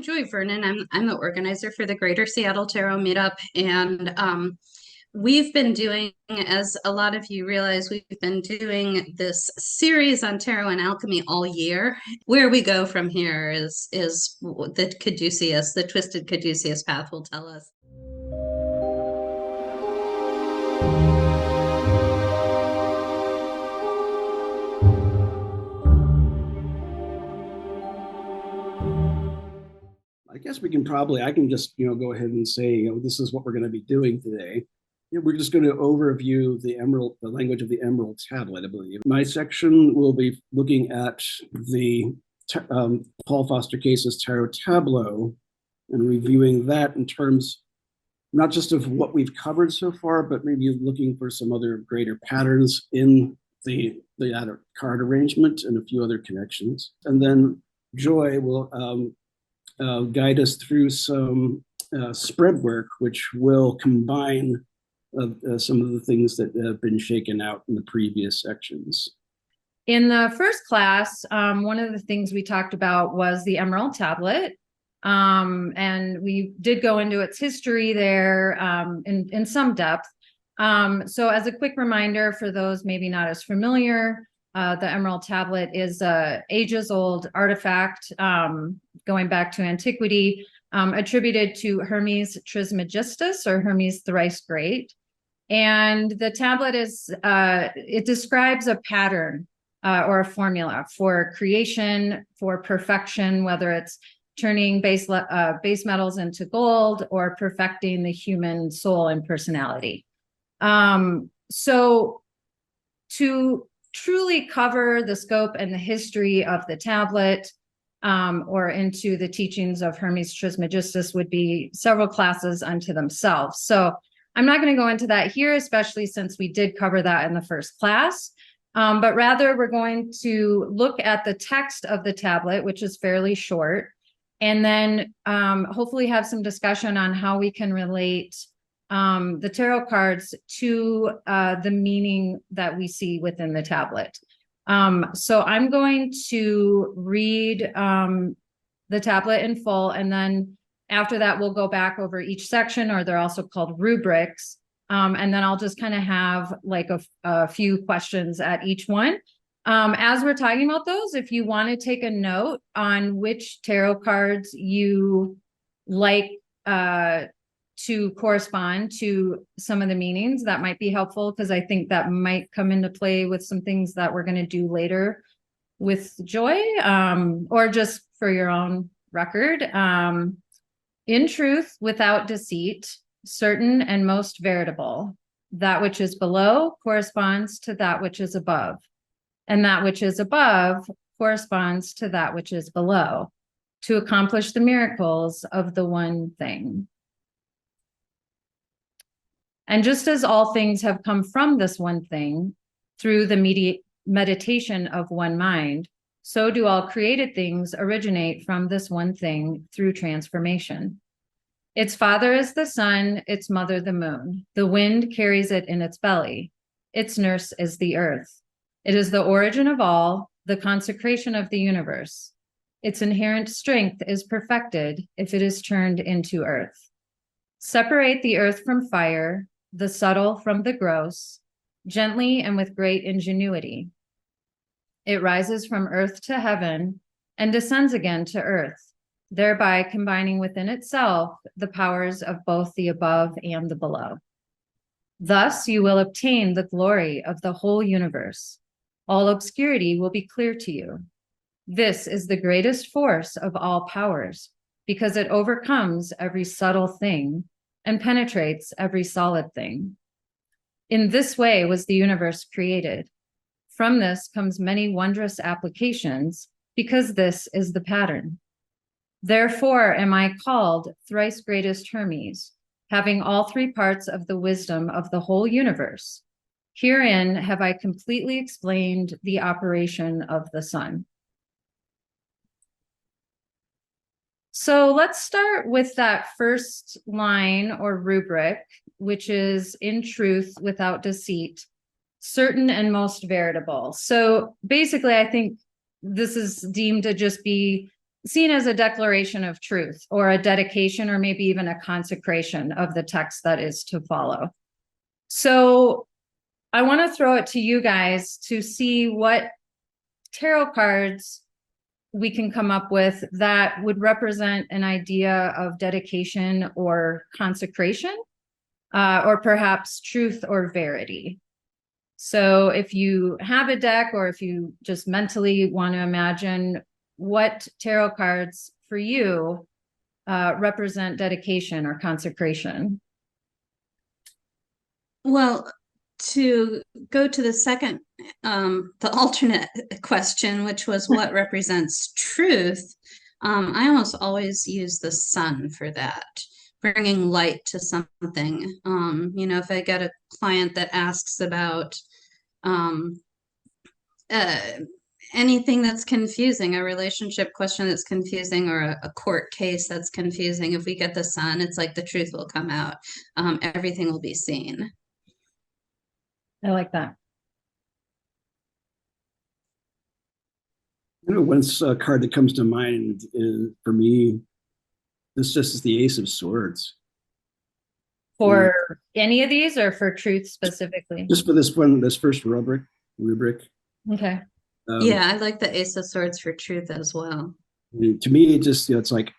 I'm Joy Vernon. I'm the organizer for the Greater Seattle Tarot Meetup, and we've been doing, as a lot of you realize, we've been doing this series on tarot and alchemy all year. Where we go from here is the Caduceus, the twisted Caduceus path will tell us. I guess I can just, go ahead and say, this is what we're going to be doing today. We're just going to overview the language of the Emerald Tablet, I believe. My section will be looking at the Paul Foster Case's Tarot Tableau and reviewing that in terms not just of what we've covered so far, but maybe looking for some other greater patterns in the card arrangement and a few other connections. And then Joy will guide us through some spread work, which will combine some of the things that have been shaken out in the previous sections. In the first class, one of the things we talked about was the Emerald Tablet. And we did go into its history there in some depth. So as a quick reminder for those maybe not as familiar, the Emerald Tablet is a ages-old artifact going back to antiquity, attributed to Hermes Trismegistus, or Hermes thrice great. And the tablet it describes a pattern or a formula for creation, for perfection, whether it's turning base metals into gold or perfecting the human soul and personality. So to truly cover the scope and the history of the tablet or into the teachings of Hermes Trismegistus would be several classes unto themselves. So I'm not going to go into that here, especially since we did cover that in the first class. But rather, we're going to look at the text of the tablet, which is fairly short, and then hopefully have some discussion on how we can relate the tarot cards to the meaning that we see within the tablet. So I'm going to read the tablet in full, and then after that, we'll go back over each section, or they're also called rubrics. And then I'll just kind of have like a few questions at each one. As we're talking about those, if you want to take a note on which tarot cards you like to correspond to some of the meanings, that might be helpful, because I think that might come into play with some things that we're going to do later with Joy, or just for your own record. In truth, without deceit, certain and most veritable, that which is below corresponds to that which is above, and that which is above corresponds to that which is below, to accomplish the miracles of the one thing. And just as all things have come from this one thing through the meditation of one mind, so do all created things originate from this one thing through transformation. Its father is the sun, its mother the moon. The wind carries it in its belly. Its nurse is the earth. It is the origin of all, the consecration of the universe. Its inherent strength is perfected if it is turned into earth. Separate the earth from fire, the subtle from the gross, gently and with great ingenuity. It rises from earth to heaven and descends again to earth, thereby combining within itself the powers of both the above and the below. Thus you will obtain the glory of the whole universe. All obscurity will be clear to you. This is the greatest force of all powers, because it overcomes every subtle thing and penetrates every solid thing. In this way was the universe created. From this comes many wondrous applications, because this is the pattern. Therefore am I called thrice greatest Hermes, having all three parts of the wisdom of the whole universe. Herein have I completely explained the operation of the sun. So let's start with that first line or rubric, which is in truth, without deceit, certain and most veritable. So basically, I think this is deemed to just be seen as a declaration of truth or a dedication or maybe even a consecration of the text that is to follow. So I want to throw it to you guys to see what tarot cards we can come up with that would represent an idea of dedication or consecration, or perhaps truth or verity. So if you have a deck, or if you just mentally want to imagine what tarot cards for you represent dedication or consecration. Well, to go to the second, the alternate question, which was what represents truth, I almost always use the sun for that, bringing light to something. You know, if I get a client that asks about anything that's confusing, a relationship question that's confusing, or a court case that's confusing, if we get the sun, it's like the truth will come out. Everything will be seen. I like that. You know, one card that comes to mind is, for me, this just is the Ace of Swords. For any of these, or for truth specifically? Just for this one, this first rubric. Okay. Yeah, I like the Ace of Swords for truth as well. To me, it just, you know, it's like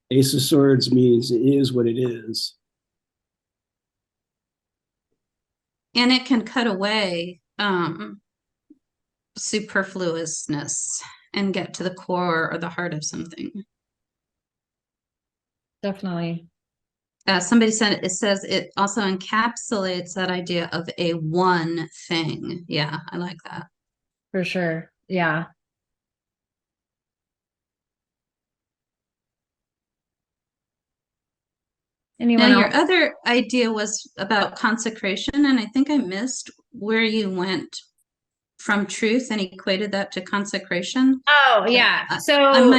Ace of Swords means it is what it is. And it can cut away superfluousness and get to the core or the heart of something. Definitely. Somebody said it says it also encapsulates that idea of a one thing. Yeah, I like that. For sure. Yeah. Anyone Now, your else? other idea was about consecration, and I think I missed where you went from truth and equated that to consecration. Oh, yeah. I So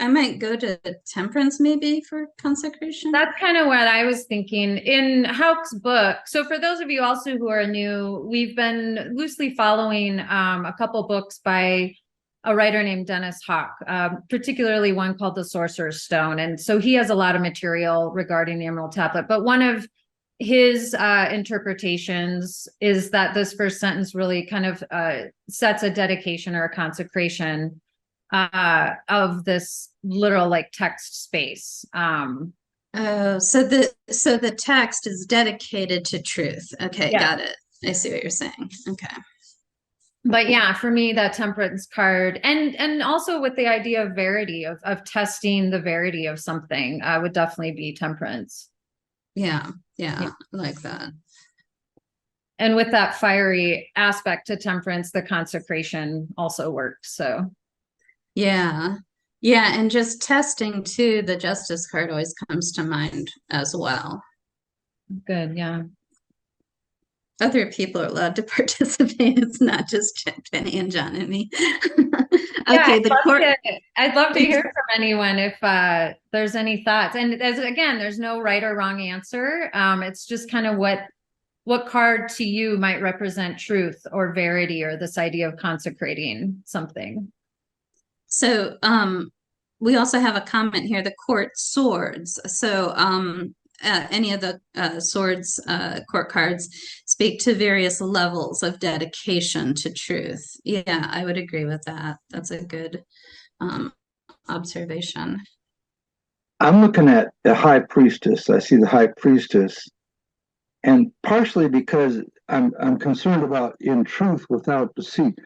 might go to temperance maybe for consecration. that's kind of what I was thinking in Hauk's book. So for those of you also who are new, we've been loosely following a couple books by a writer named Dennis Hawk, particularly one called The Sorcerer's Stone. And so he has a lot of material regarding the Emerald Tablet. But one of his interpretations is that this first sentence really kind of sets a dedication or a consecration of this literal like text space. Oh, so the text is dedicated to truth. Okay, Yeah. got it. I see what you're saying. Okay. But yeah, for me, that temperance card, and also with the idea of verity, of testing the verity of something, would definitely be temperance. Yeah, Yeah. I like that. And with that fiery aspect to temperance, the consecration also works. So Yeah, and just testing too, the justice card always comes to mind as well. good, yeah. Other people are allowed to participate. It's not just Penny and John and me. Okay, I'd love to hear from anyone if there's any thoughts. And again, there's no right or wrong answer. It's just kind of what card to you might represent truth or verity or this idea of consecrating something. So we also have a comment here, the court swords. So any of the swords court cards speak to various levels of dedication to truth. Yeah, I would agree with that. That's a good observation. I'm looking at the high priestess. I see the high priestess, and partially because I'm concerned about in truth without deceit.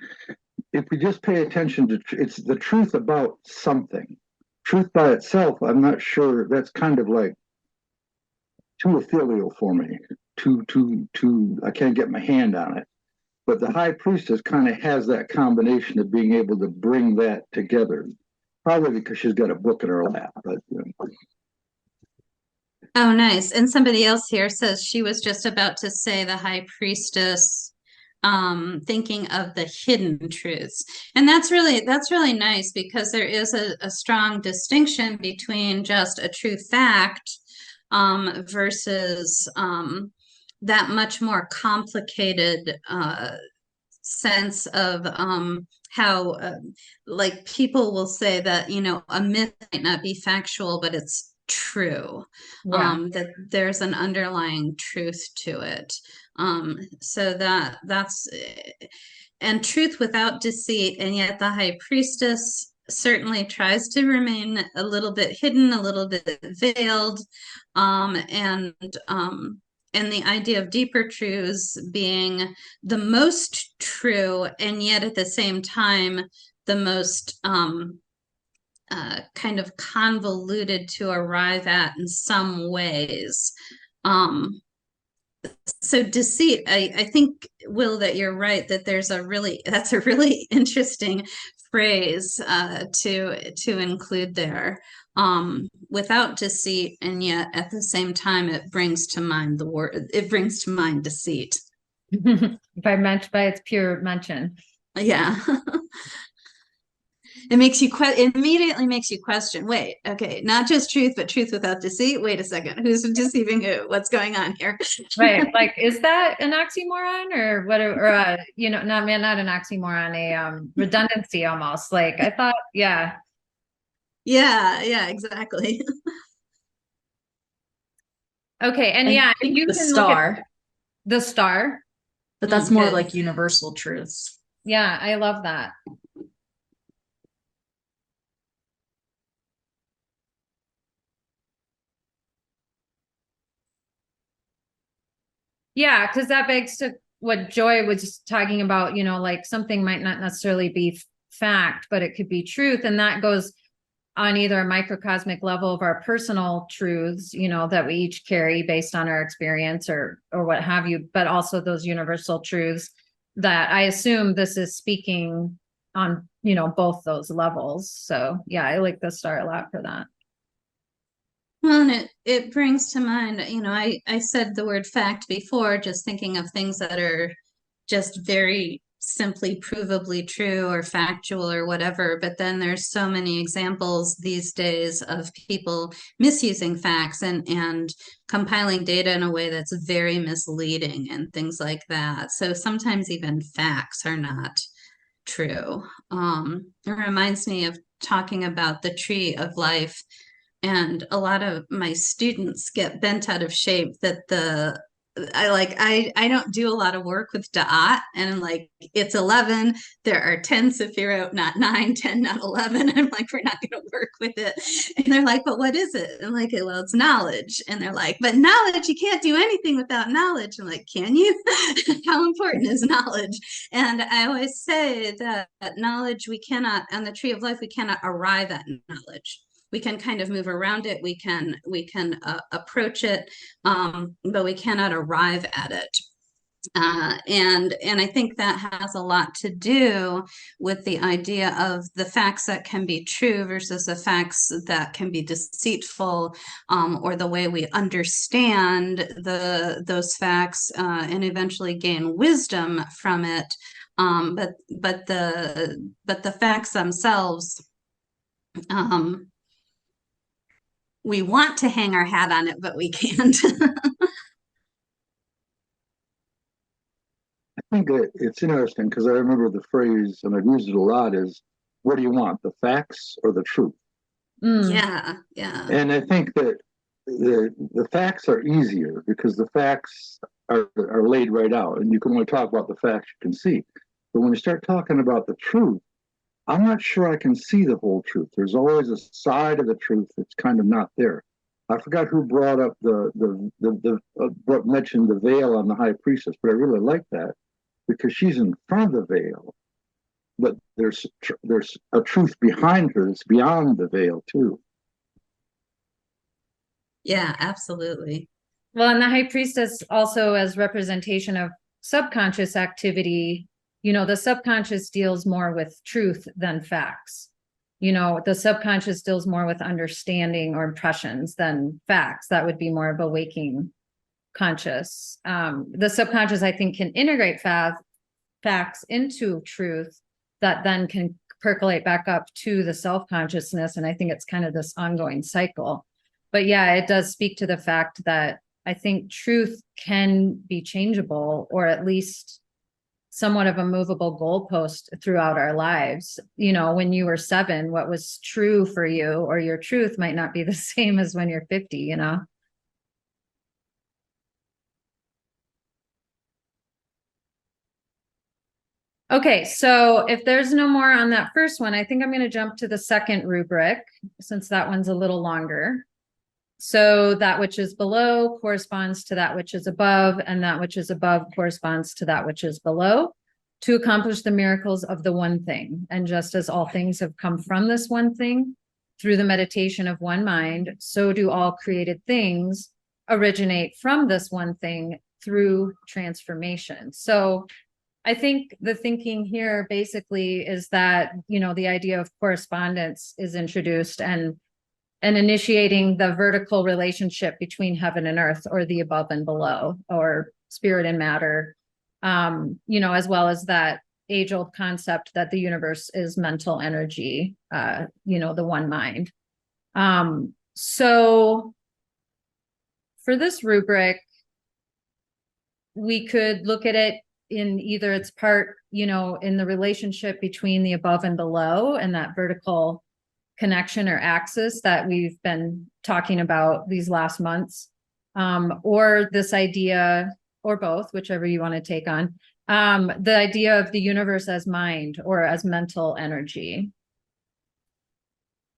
If we just pay attention to it's the truth about something. Truth by itself, I'm not sure. That's kind of like too ethereal for me. Too. I can't get my hand on it. But the high priestess kind of has that combination of being able to bring that together. Probably because she's got a book in her lap. But Oh, nice. And somebody else here says she was just about to say the high priestess, thinking of the hidden truths. And that's really nice, because there is a strong distinction between just a true fact versus that much more complicated sense of how like people will say that, you know, a myth might not be factual, but it's true. Yeah. That there's an underlying truth to it. So that's and truth without deceit, and yet the high priestess certainly tries to remain a little bit hidden, a little bit veiled, and the idea of deeper truths being the most true, and yet at the same time the most kind of convoluted to arrive at in some ways. So deceit, I think, Will, that you're right, that that's a really interesting phrase to include there. Without deceit, and yet at the same time it brings to mind deceit. By its pure mention. Yeah. It immediately makes you question, wait, okay, not just truth, but truth without deceit. Wait a second, who's deceiving who? What's going on here? Right. Like, is that an oxymoron or what, or you know, not an oxymoron, a redundancy almost. Like I thought, yeah. Yeah, exactly. Okay. And I yeah, think you the can look at star, the star. but that's more Good. like universal truths. Yeah, I love that. Yeah, because that begs to what Joy was just talking about, you know, like something might not necessarily be fact, but it could be truth. And that goes on either a microcosmic level of our personal truths, you know, that we each carry based on our experience or what have you, but also those universal truths that I assume this is speaking on, you know, both those levels. So yeah, I like the star a lot for that. Well, and it brings to mind, you know, I said the word fact before, just thinking of things that are just very simply provably true or factual or whatever. But then there's so many examples these days of people misusing facts and compiling data in a way that's very misleading and things like that. So sometimes even facts are not true. It reminds me of talking about the tree of life. And a lot of my students get bent out of shape that I don't do a lot of work with dot, and I'm like, it's 11, there are 10 sephirot, not 9, 10, not 11. I'm like, we're not going to work with it. And they're like, but what is it? I'm like, well, it's knowledge. And they're like, but knowledge, you can't do anything without knowledge. I'm like, can you? How important is knowledge? And I always say that knowledge, we cannot, on the tree of life, we cannot arrive at knowledge. We can kind of move around it. We can approach it, but we cannot arrive at it. And I think that has a lot to do with the idea of the facts that can be true versus the facts that can be deceitful, or the way we understand those facts and eventually gain wisdom from it. But the facts themselves, we want to hang our hat on it, but we can't. I think that it's interesting because I remember the phrase, and I've used it a lot, is what do you want, the facts or the truth? Yeah. And I think that the facts are easier because the facts are laid right out, and you can only talk about the facts you can see. But when you start talking about the truth, I'm not sure I can see the whole truth. There's always a side of the truth that's kind of not there. I forgot who brought up what mentioned the veil on the high priestess, but I really like that because she's in front of the veil, but there's a truth behind her that's beyond the veil too. Yeah, absolutely. Well, and the high priestess also as representation of subconscious activity, you know, the subconscious deals more with truth than facts. You know, the subconscious deals more with understanding or impressions than facts. That would be more of a waking conscious. The subconscious, I think, can integrate facts into truth that then can percolate back up to the self-consciousness. And I think it's kind of this ongoing cycle. But yeah, it does speak to the fact that I think truth can be changeable, or at least somewhat of a movable goalpost throughout our lives. You know, when you were 7, what was true for you or your truth might not be the same as when you're 50, you know? Okay, so if there's no more on that first one, I think I'm going to jump to the second rubric, since that one's a little longer. So that which is below corresponds to that which is above, and that which is above corresponds to that which is below, to accomplish the miracles of the one thing. And just as all things have come from this one thing, through the meditation of one mind, so do all created things originate from this one thing through transformation. So I think the thinking here basically is that, you know, the idea of correspondence is introduced, and initiating the vertical relationship between heaven and earth, or the above and below, or spirit and matter, you know, as well as that age-old concept that the universe is mental energy, you know, the one mind. So for this rubric, we could look at it in either its part, you know, in the relationship between the above and below, and that vertical connection or axis that we've been talking about these last months, or this idea, or both, whichever you want to take on, the idea of the universe as mind or as mental energy.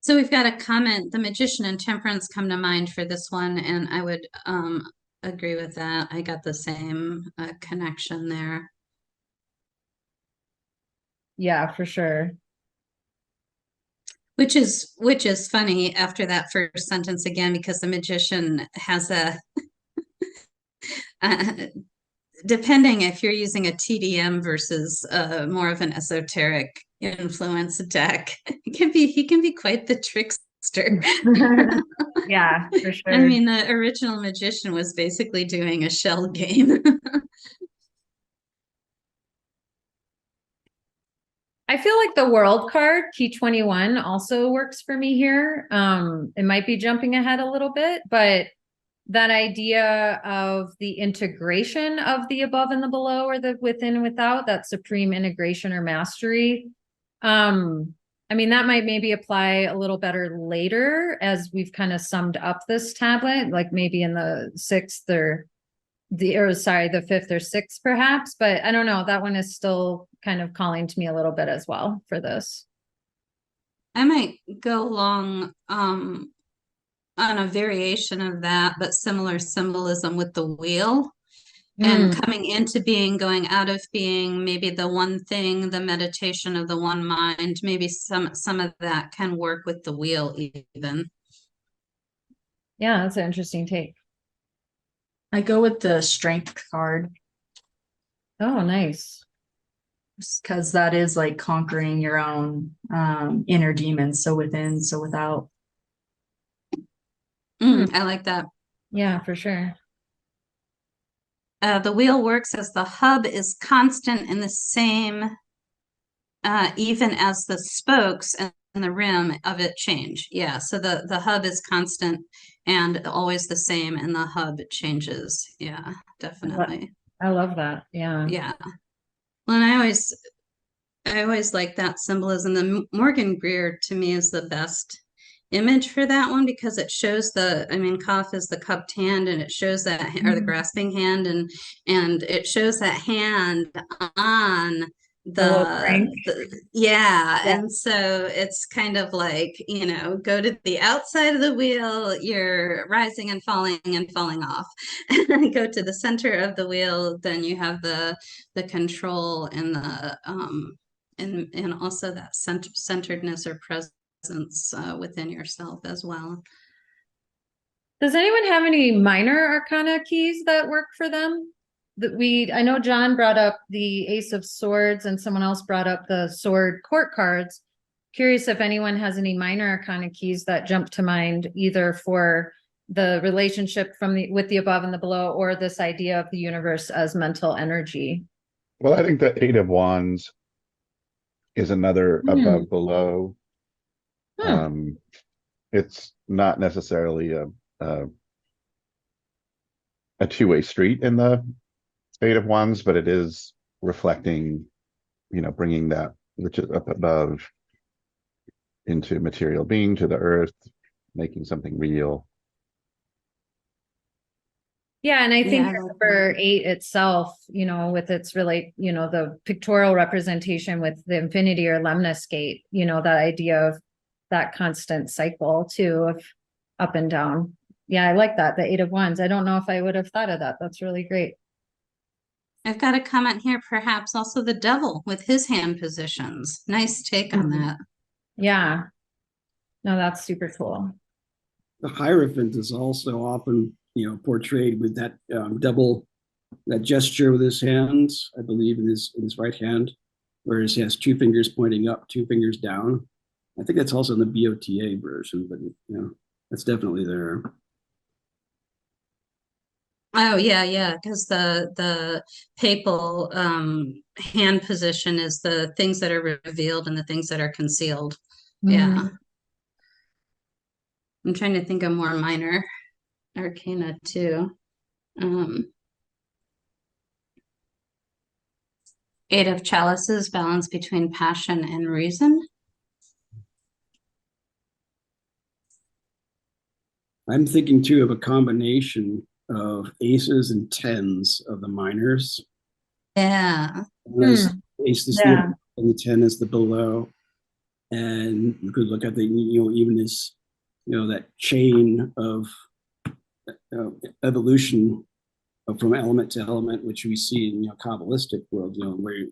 So we've got a comment, the magician and temperance come to mind for this one, and I would agree with that. I got the same connection there. Yeah, for sure. Which is funny after that first sentence again, because the magician has a depending if you're using a TDM versus more of an esoteric influence deck, he can be quite the trickster. Yeah, for sure. I mean, the original magician was basically doing a shell game. I feel like the world card, key 21, also works for me here. It might be jumping ahead a little bit, but that idea of the integration of the above and the below, or the within and without, that supreme integration or mastery. I mean, that might maybe apply a little better later as we've kind of summed up this tablet, like maybe in the the fifth or sixth perhaps, but I don't know. That one is still kind of calling to me a little bit as well for this. I might go along on a variation of that, but similar symbolism with the wheel. And coming into being, going out of being, maybe the one thing, the meditation of the one mind, maybe some of that can work with the wheel even. Yeah, that's an interesting take. I go with the strength card, Oh, nice. because that is like conquering your own inner demons, so within, so without. I like that. Yeah, for sure. The wheel works as the hub is constant and the same, even as the spokes and the rim of it change. Yeah, so the hub is constant and always the same, and the hub changes. Yeah, definitely. I love that. Yeah. Yeah. Well, and I always like that symbolism. The Morgan Greer to me is the best image for that one, because it shows Kaf is the cupped hand, and it shows that, or the grasping hand, and it shows that hand on yeah. And so it's kind of like, go to the outside of the wheel, you're rising and falling off. Go to the center of the wheel, then you have the control and the and also that centeredness or presence within yourself as well. Does anyone have any minor arcana keys that work for them? I know John brought up the Ace of Swords, and someone else brought up the Sword Court cards. Curious if anyone has any minor arcana keys that jump to mind, either for the relationship with the above and the below, or this idea of the universe as mental energy. Well, I think the Eight of Wands is another above below. It's not necessarily a two-way street in the Eight of Wands, but it is reflecting, bringing that which is up above into material being, to the earth, making something real. Yeah, and I think Yeah, I like number 8 itself, with its really, the pictorial representation with the infinity or lemniscate, that idea of that constant cycle too of up and down. Yeah, I like that. The 8 of Wands. I don't know if I would have thought of that. That's really great. I've got a comment here, perhaps also the devil with his hand positions. Nice take on that. Yeah. No, that's super cool. The Hierophant is also often, portrayed with that double, that gesture with his hands, I believe, in his right hand, whereas he has 2 fingers pointing up, 2 fingers down. I think that's also in the BOTA version, but that's definitely there. Oh yeah, because the papal hand position is the things that are revealed and the things that are concealed. Yeah. I'm trying to think of more minor arcana too. 8 of Chalices, balance between passion and reason. I'm thinking too of a combination of aces and tens of the minors. Yeah. Ace is Yeah. the and the 10 is the below. And you could look at the, even this, that chain of evolution from element to element, which we see in Kabbalistic world, where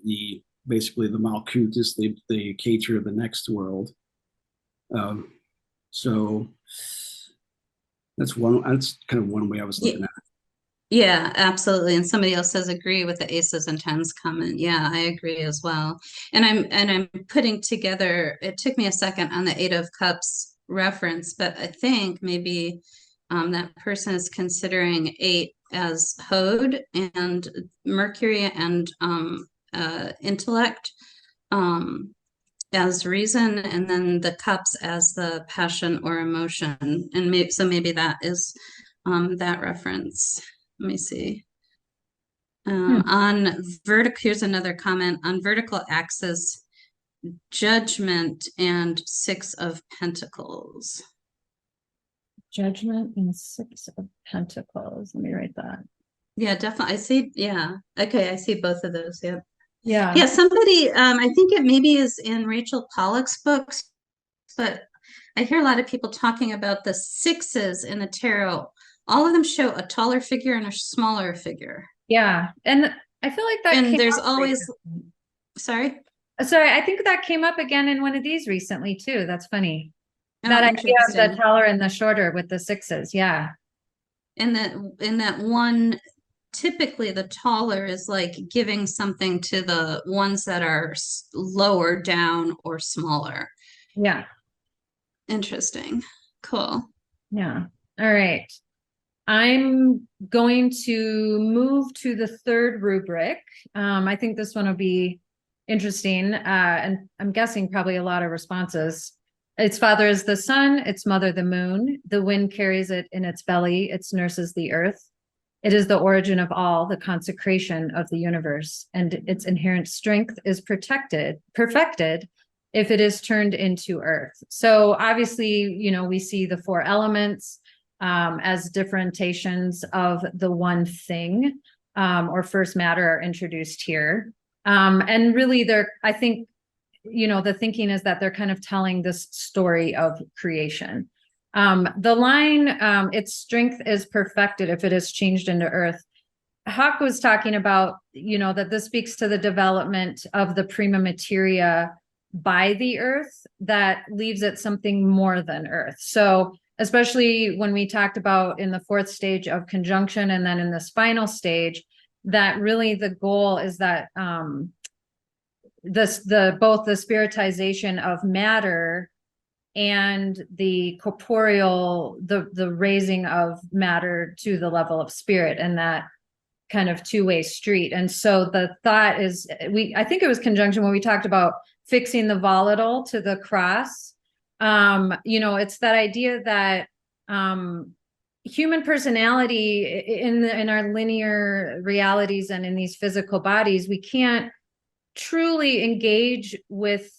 basically the Malkut is the cater of the next world. So that's kind of one way I was looking at it. Yeah, absolutely. And somebody else says agree with the aces and tens comment. Yeah, I agree as well. And I'm putting together, it took me a second on the 8 of Cups reference, but I think maybe that person is considering 8 as Hode and Mercury and intellect as reason, and then the cups as the passion or emotion. And maybe that is that reference. Let me see. On vertical, here's another comment on vertical axis, Judgment and 6 of Pentacles. Judgment and 6 of Pentacles. Let me write that. Yeah, definitely. I see. Yeah. Okay. I see both of those. Yep. Yeah. Yeah. Somebody, I think it maybe is in Rachel Pollack's books, but I hear a lot of people talking about the 6s in the tarot. All of them show a taller figure and a smaller figure. Yeah. And I feel like that And came there's up always, recently. sorry. Sorry, I think that came up again in one of these recently too. That's funny. Oh, That idea of the interesting. taller and the shorter with the 6s. Yeah. And that one, typically the taller is like giving something to the ones that are lower down or smaller. Yeah. Interesting. Cool. Yeah. All right. I'm going to move to the 3rd rubric. I think this one will be interesting. And I'm guessing probably a lot of responses. Its father is the sun, its mother the moon. The wind carries it in its belly, it nurses the earth. It is the origin of all, the consecration of the universe, and its inherent strength is perfected if it is turned into earth. So obviously, we see the 4 elements as differentiations of the one thing, or first matter are introduced here. And really I think, the thinking is that they're kind of telling this story of creation. The line, its strength is perfected if it is changed into earth. Hawk was talking about, that this speaks to the development of the Prima Materia by the earth that leaves it something more than earth. So especially when we talked about in the 4th stage of conjunction and then in this final stage, that really the goal is that both the spiritization of matter and the corporeal, the raising of matter to the level of spirit, and that kind of two-way street. And so the thought is, I think it was conjunction when we talked about fixing the volatile to the cross. It's that idea that human personality in our linear realities and in these physical bodies, we can't truly engage with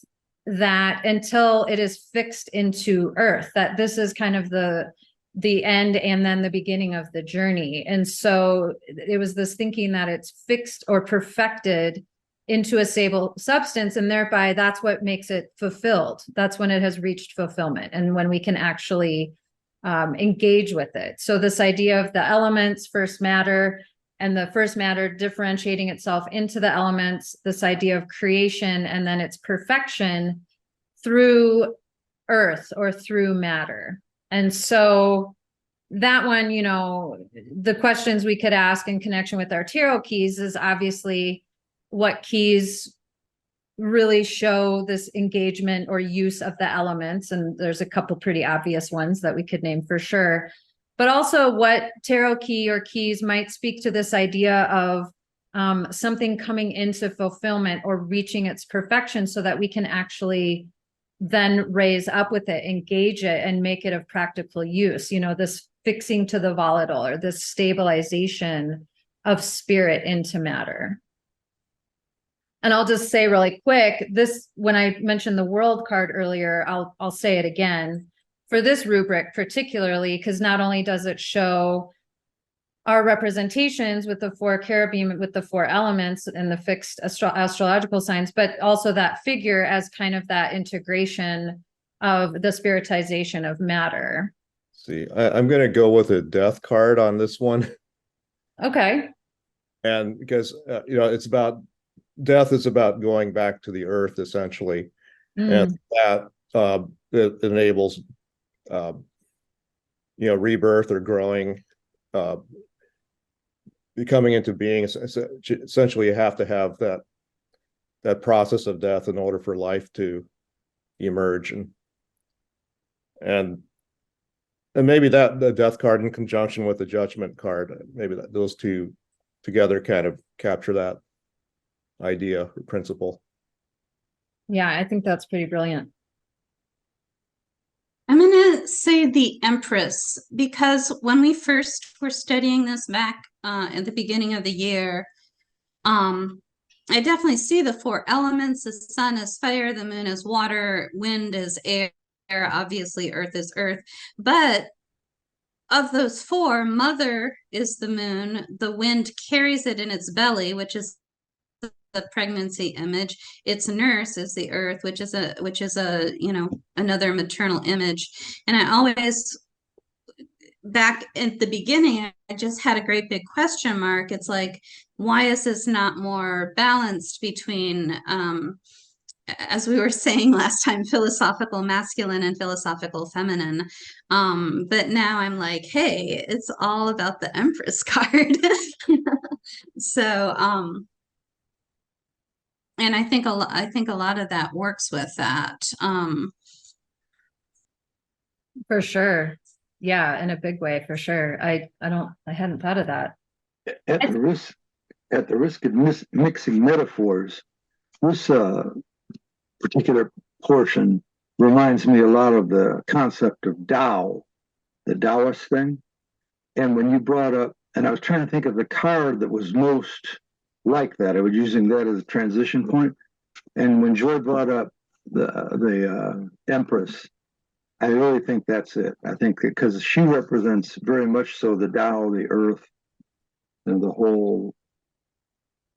that until it is fixed into earth, that this is kind of the end and then the beginning of the journey. And so it was this thinking that it's fixed or perfected into a stable substance, and thereby that's what makes it fulfilled. That's when it has reached fulfillment, and when we can actually engage with it. So this idea of the elements, first matter, and the first matter differentiating itself into the elements, this idea of creation and then its perfection through earth or through matter. And so that one, you know, the questions we could ask in connection with our tarot keys is obviously what keys really show this engagement or use of the elements. And there's a couple pretty obvious ones that we could name for sure. But also what tarot key or keys might speak to this idea of something coming into fulfillment or reaching its perfection, so that we can actually then raise up with it, engage it, and make it of practical use. You know, this fixing to the volatile, or this stabilization of spirit into matter. And I'll just say really quick, this, when I mentioned the world card earlier, I'll say it again. For this rubric particularly, because not only does it show our representations with the 4 cherubim, with the 4 elements and the fixed astrological signs, but also that figure as kind of that integration of the spiritization of matter. See, I'm going to go with a death card on this one. Okay. And because, you know, it's about death is about going back to the earth, essentially. And that it enables, you know, rebirth or growing, becoming into being. Essentially, you have to have that process of death in order for life to emerge. And maybe that the death card in conjunction with the judgment card, maybe those two together kind of capture that idea or principle. Yeah, I think that's pretty brilliant. I'm going to say the Empress, because when we first were studying this back at the beginning of the year, I definitely see the 4 elements. The sun is fire, the moon is water, wind is air, obviously earth is earth. But of those 4, mother is the moon, the wind carries it in its belly, which is the pregnancy image. Its nurse is the earth, which is a you know, another maternal image. And I always, back at the beginning, I just had a great big question mark. It's like, why is this not more balanced between as we were saying last time, philosophical masculine and philosophical feminine? But now I'm like, hey, it's all about the Empress card. So and I think a lot of that works with that. For sure. Yeah, in a big way, for sure. I hadn't thought of that. At the risk of mixing metaphors, this particular portion reminds me a lot of the concept of Tao, the Taoist thing. And when you brought up, and I was trying to think of the card that was most like that, I was using that as a transition point. And when Joy brought up the Empress, I really think that's it. I think because she represents very much so the Tao, the earth, and the whole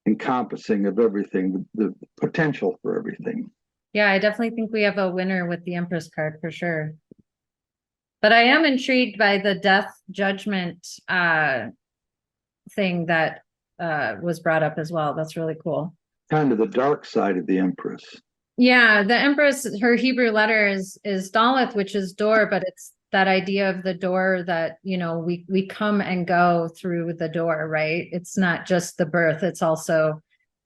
encompassing of everything, the potential for everything. Yeah, I definitely think we have a winner with the Empress card for sure. But I am intrigued by the death judgment thing that was brought up as well. That's really cool. Kind of the dark side of the Empress. Yeah, the Empress, her Hebrew letter is Daleth, which is door, but it's that idea of the door that, you know, we come and go through the door, right? It's not just the birth, it's also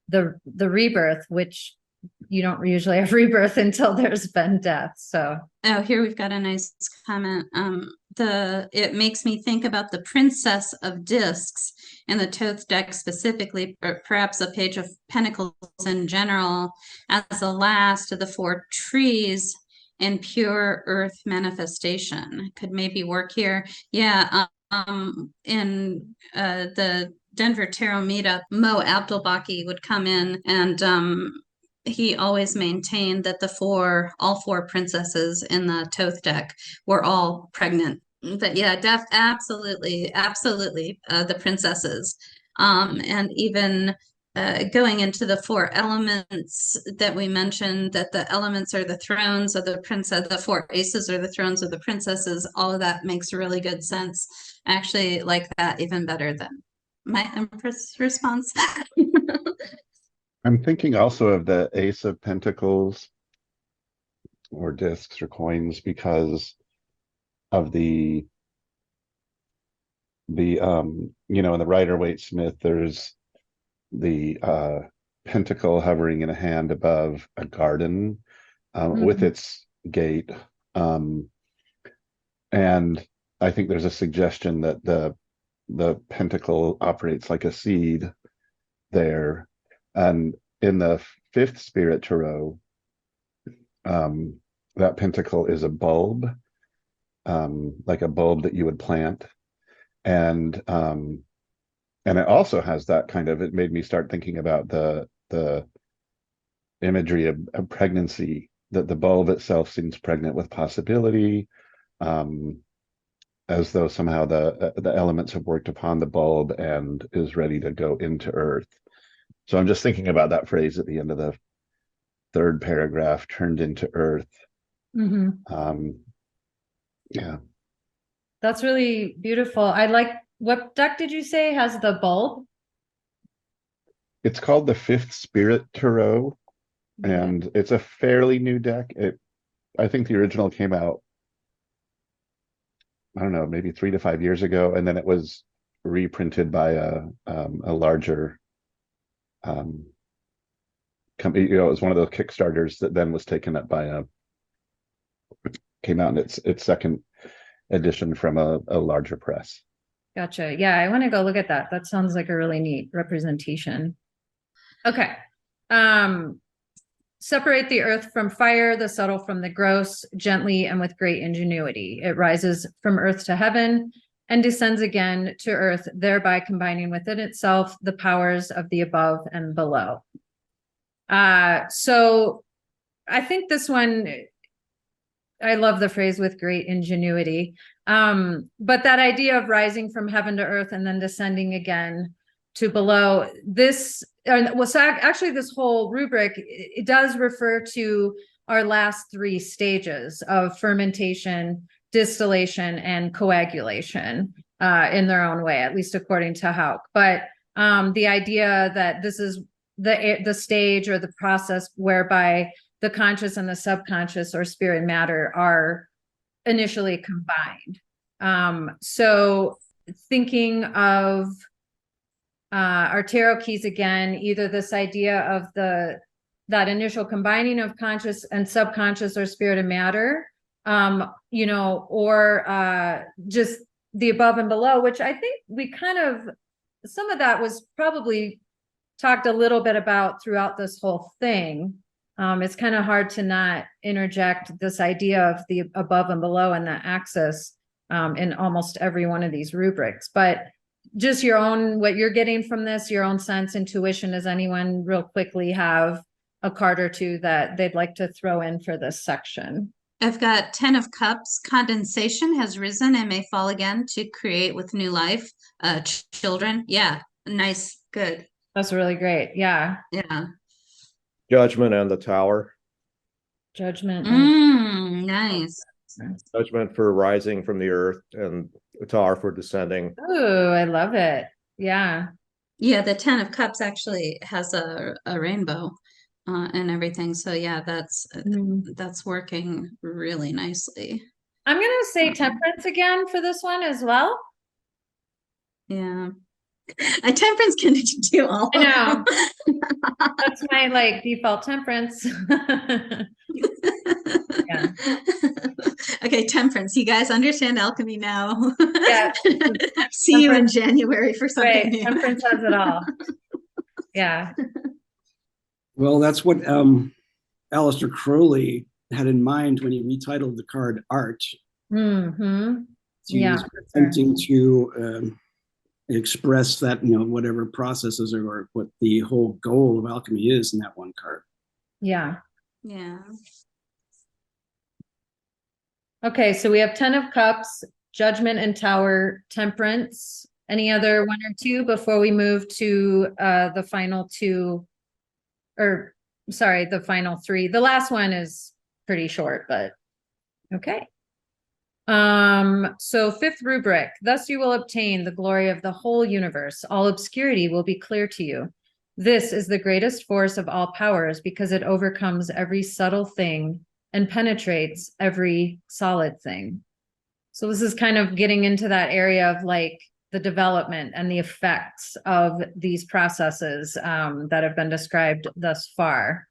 the rebirth, which you don't usually have rebirth until there's been death. So here we've got a nice comment. It makes me think about the Princess of Discs and the Thoth deck specifically, or perhaps a Page of Pentacles in general, as the last of the 4 trees and pure earth manifestation. Could maybe work here. Yeah, in the Denver Tarot Meetup, Mo Abdelbaki would come in, and he always maintained that all four princesses in the Thoth deck were all pregnant. But yeah, absolutely, the princesses. And even going into the four elements that we mentioned, that the elements are the thrones of the princess, the four aces are the thrones of the princesses. All of that makes really good sense. I actually like that even better than my Empress response. I'm thinking also of the Ace of Pentacles or discs or coins because of the in the Rider-Waite-Smith, there's the pentacle hovering in a hand above a garden with its gate. And I think there's a suggestion that the pentacle operates like a seed there. And in the fifth spirit tarot, that pentacle is a bulb, like a bulb that you would plant. And it also has that kind of, it made me start thinking about the imagery of pregnancy, that the bulb itself seems pregnant with possibility, as though somehow the elements have worked upon the bulb and is ready to go into earth. So I'm just thinking about that phrase at the end of the third paragraph, turned into earth. Yeah. That's really beautiful. I like, what deck did you say has the bulb? It's called the Fifth Spirit Tarot, and it's a fairly new deck. I think the original came out, I don't know, maybe 3 to 5 years ago, and then it was reprinted by a larger company. It was one of those Kickstarters that then was taken up by came out in its second edition from a larger press. Gotcha. Yeah, I want to go look at that. That sounds like a really neat representation. Okay. Separate the earth from fire, the subtle from the gross, gently and with great ingenuity. It rises from earth to heaven and descends again to earth, thereby combining within itself the powers of the above and below. So I think this one, I love the phrase with great ingenuity. But that idea of rising from heaven to earth and then descending again to below, this, so actually this whole rubric, it does refer to our last 3 stages of fermentation, distillation, and coagulation in their own way, at least according to Hauck. But the idea that this is the stage or the process whereby the conscious and the subconscious or spirit matter are initially combined. So thinking of our tarot keys again, either this idea of that initial combining of conscious and subconscious or spirit and matter, or just the above and below, which I think we kind of, some of that was probably talked a little bit about throughout this whole thing. It's kind of hard to not interject this idea of the above and below and the axis in almost every one of these rubrics. But just your own, what you're getting from this, your own sense, intuition. Does anyone real quickly have a card or two that they'd like to throw in for this section? I've got 10 of Cups. Condensation has risen and may fall again to create with new life. Children. Yeah. Nice. Good. That's really great. Yeah. Yeah. Judgment and the Tower. Judgment. Nice. Judgment for rising from the earth and the Tower for descending. Oh, I love it. Yeah. Yeah, the 10 of Cups actually has a rainbow and everything. So yeah, that's working really nicely. I'm gonna say Temperance again for this one as well. Yeah. Temperance can do all. I know. That's my default Temperance. Yeah. Okay, Temperance. You guys understand alchemy now. Yeah. See you in January for something new. Temperance has it all. Yeah. Well, that's what Aleister Crowley had in mind when he retitled the card Art. Mm-hmm. Yeah, use, for sure. attempting to express that, whatever processes or what the whole goal of alchemy is in that one card. Yeah. Yeah. Okay, so we have 10 of Cups, Judgment and Tower, Temperance. Any other one or two before we move to the final two? Or sorry, the final three. The last one is pretty short, but okay. So fifth rubric, thus you will obtain the glory of the whole universe. All obscurity will be clear to you. This is the greatest force of all powers because it overcomes every subtle thing and penetrates every solid thing. So this is kind of getting into that area of like the development and the effects of these processes that have been described thus far.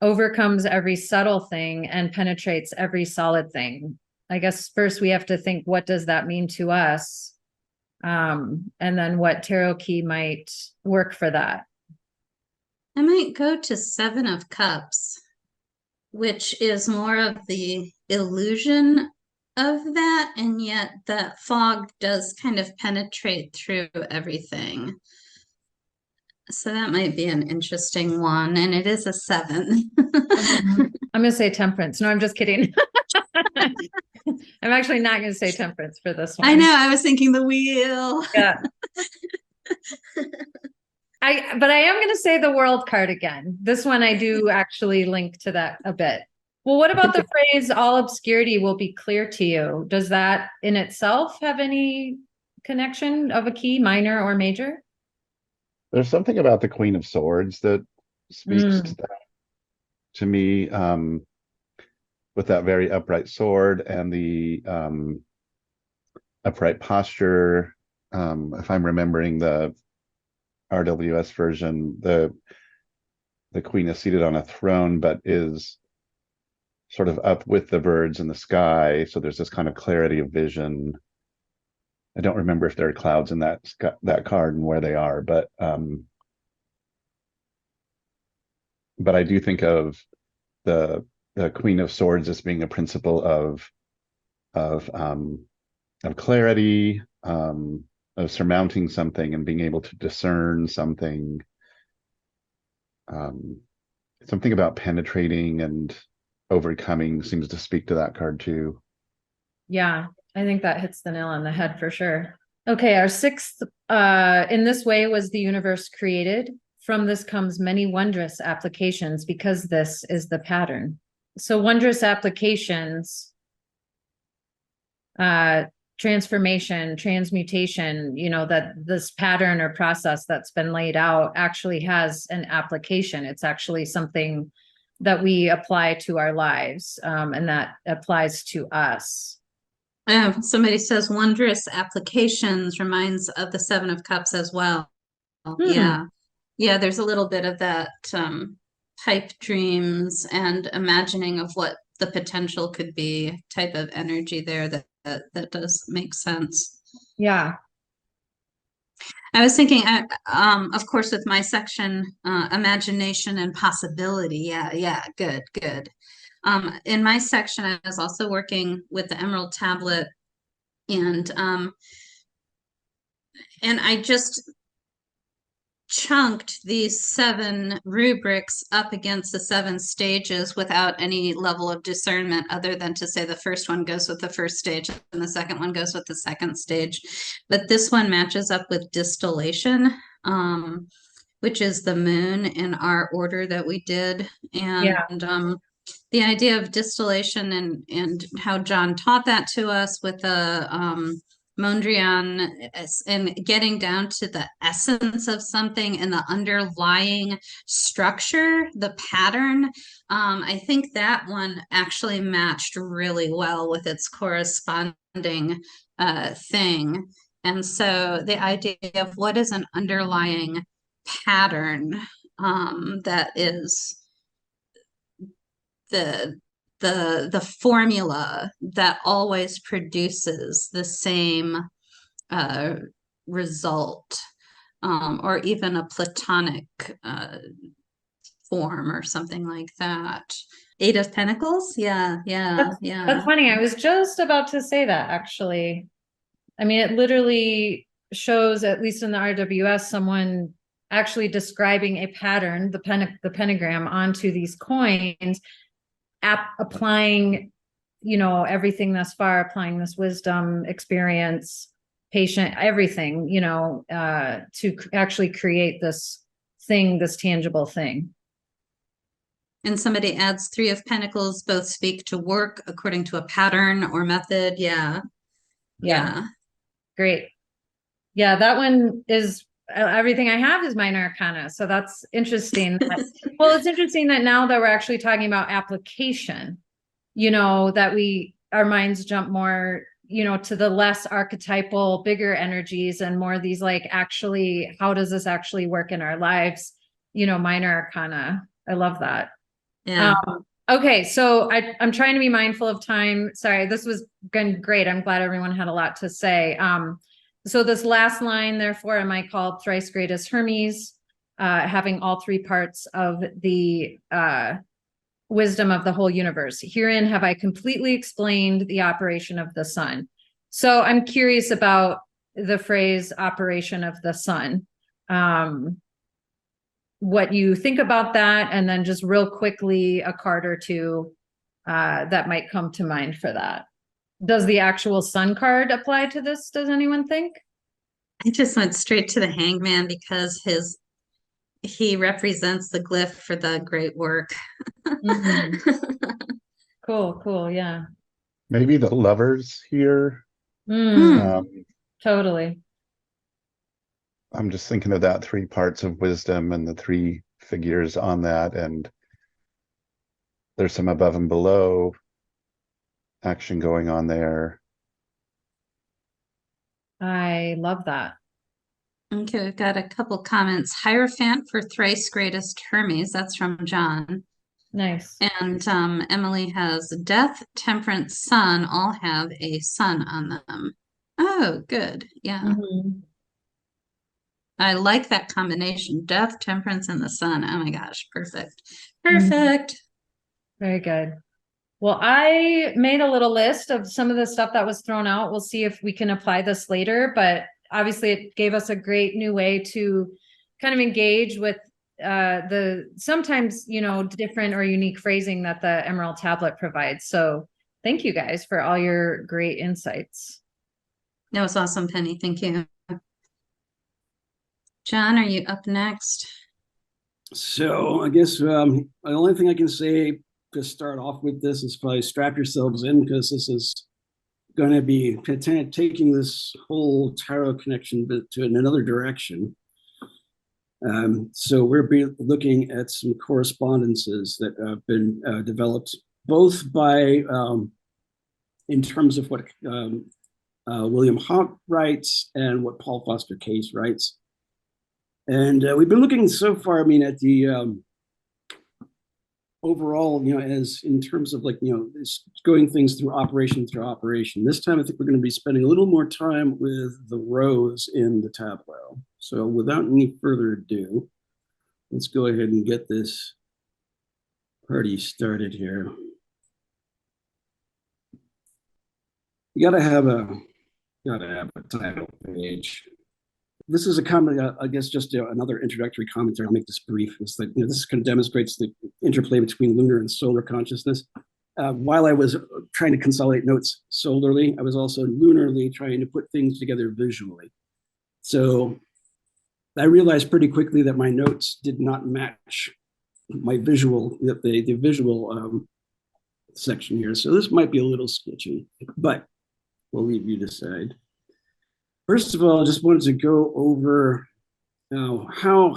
Overcomes every subtle thing and penetrates every solid thing. I guess first we have to think, what does that mean to us? And then what tarot key might work for that. I might go to Seven of Cups, which is more of the illusion of that, and yet that fog does kind of penetrate through everything. So that might be an interesting one, and it is a 7. I'm gonna say Temperance. No, I'm just kidding. I'm actually not gonna say Temperance for this one. I know, I was thinking the wheel. Yeah. But I am gonna say the World card again. This one I do actually link to that a bit. Well, what about the phrase all obscurity will be clear to you? Does that in itself have any connection of a key, minor or major? There's something about the Queen of Swords that speaks to that to me, with that very upright sword and the upright posture. If I'm remembering the RWS version, the queen is seated on a throne, but is sort of up with the birds in the sky. So there's this kind of clarity of vision. I don't remember if there are clouds in that card and where they are, but I do think of the Queen of Swords as being a principle of clarity, of surmounting something and being able to discern something. Something about penetrating and overcoming seems to speak to that card too. Yeah, I think that hits the nail on the head for sure. Okay, our sixth, in this way was the universe created. From this comes many wondrous applications because this is the pattern. So wondrous applications, transformation, transmutation, that this pattern or process that's been laid out actually has an application. It's actually something that we apply to our lives, and that applies to us. Somebody says wondrous applications reminds of the Seven of Cups as well. Yeah, there's a little bit of that pipe dreams and imagining of what the potential could be type of energy there that does make sense. Yeah. I was thinking, of course, with my section, imagination and possibility. Yeah, good. In my section, I was also working with the Emerald Tablet, and I just chunked these 7 rubrics up against the 7 stages without any level of discernment other than to say the first one goes with the first stage and the second one goes with the second stage. But this one matches up with distillation, which is the moon in our order that we did. And the idea of distillation and how John taught that to us with the Mondrian and getting down to the essence of something and the underlying structure, the pattern. I think that one actually matched really well with its corresponding thing. And so the idea of what is an underlying pattern that is the formula that always produces the same result, or even a platonic form or something like that. Eight of Pentacles. Yeah, yeah, yeah. That's funny. I was just about to say that, actually. I mean, it literally shows, at least in the RWS, someone actually describing a pattern, the pentagram, onto these coins, applying, you know, everything thus far, applying this wisdom, experience, patient, everything, you know, to actually create this thing, this tangible thing. And somebody adds Three of Pentacles, both speak to work according to a pattern or method. Yeah. Yeah. Great. Yeah, that one is everything I have is minor arcana. So that's interesting. Well, it's interesting that now that we're actually talking about application, you know, that our minds jump more, you know, to the less archetypal, bigger energies and more these like, actually, how does this actually work in our lives? You know, minor arcana. I love that. Yeah. Okay, so I'm trying to be mindful of time. Sorry, this was going great. I'm glad everyone had a lot to say. So this last line, therefore, am I called thrice greatest Hermes, having all three parts of the wisdom of the whole universe. Herein have I completely explained the operation of the sun. So I'm curious about the phrase operation of the sun. What you think about that, and then just real quickly a card or two that might come to mind for that. Does the actual sun card apply to this? Does anyone think? I just went straight to the Hangman because he represents the glyph for the great work. Cool, yeah. Maybe the lovers here. Totally. I'm just thinking of that three parts of wisdom and the three figures on that, and there's some above and below action going on there. I love that. Okay, we've got a couple comments. Hierophant for thrice greatest Hermes. That's from John. Nice. And Emily has Death, Temperance, Sun all have a sun on them. Oh, good. Yeah. I like that combination. Death, Temperance, and the sun. Oh my gosh, perfect. Perfect. Very good. Well, I made a little list of some of the stuff that was thrown out. We'll see if we can apply this later, but obviously it gave us a great new way to kind of engage with the sometimes, you know, different or unique phrasing that the Emerald Tablet provides. So thank you guys for all your great insights. That was awesome, Penny. Thank you. John, are you up next? So I guess the only thing I can say to start off with this is probably strap yourselves in, because this is going to be taking this whole tarot connection to another direction. So we'll be looking at some correspondences that have been developed both by, in terms of what William Hauck writes and what Paul Foster Case writes. And we've been looking so far, I mean, at the overall, you know, as in terms of like, you know, going things through operation. This time, I think we're going to be spending a little more time with the rows in the Tableau. So without any further ado, let's go ahead and get this party started here. You gotta have a title page. This is a comment, I guess, just another introductory commentary. I'll make this brief. It's like, you know, this kind of demonstrates the interplay between lunar and solar consciousness. While I was trying to consolidate notes solarly, I was also lunarly trying to put things together visually. So I realized pretty quickly that my notes did not match my visual, the visual section here. So this might be a little sketchy, but we'll leave you decide. First of all, I just wanted to go over how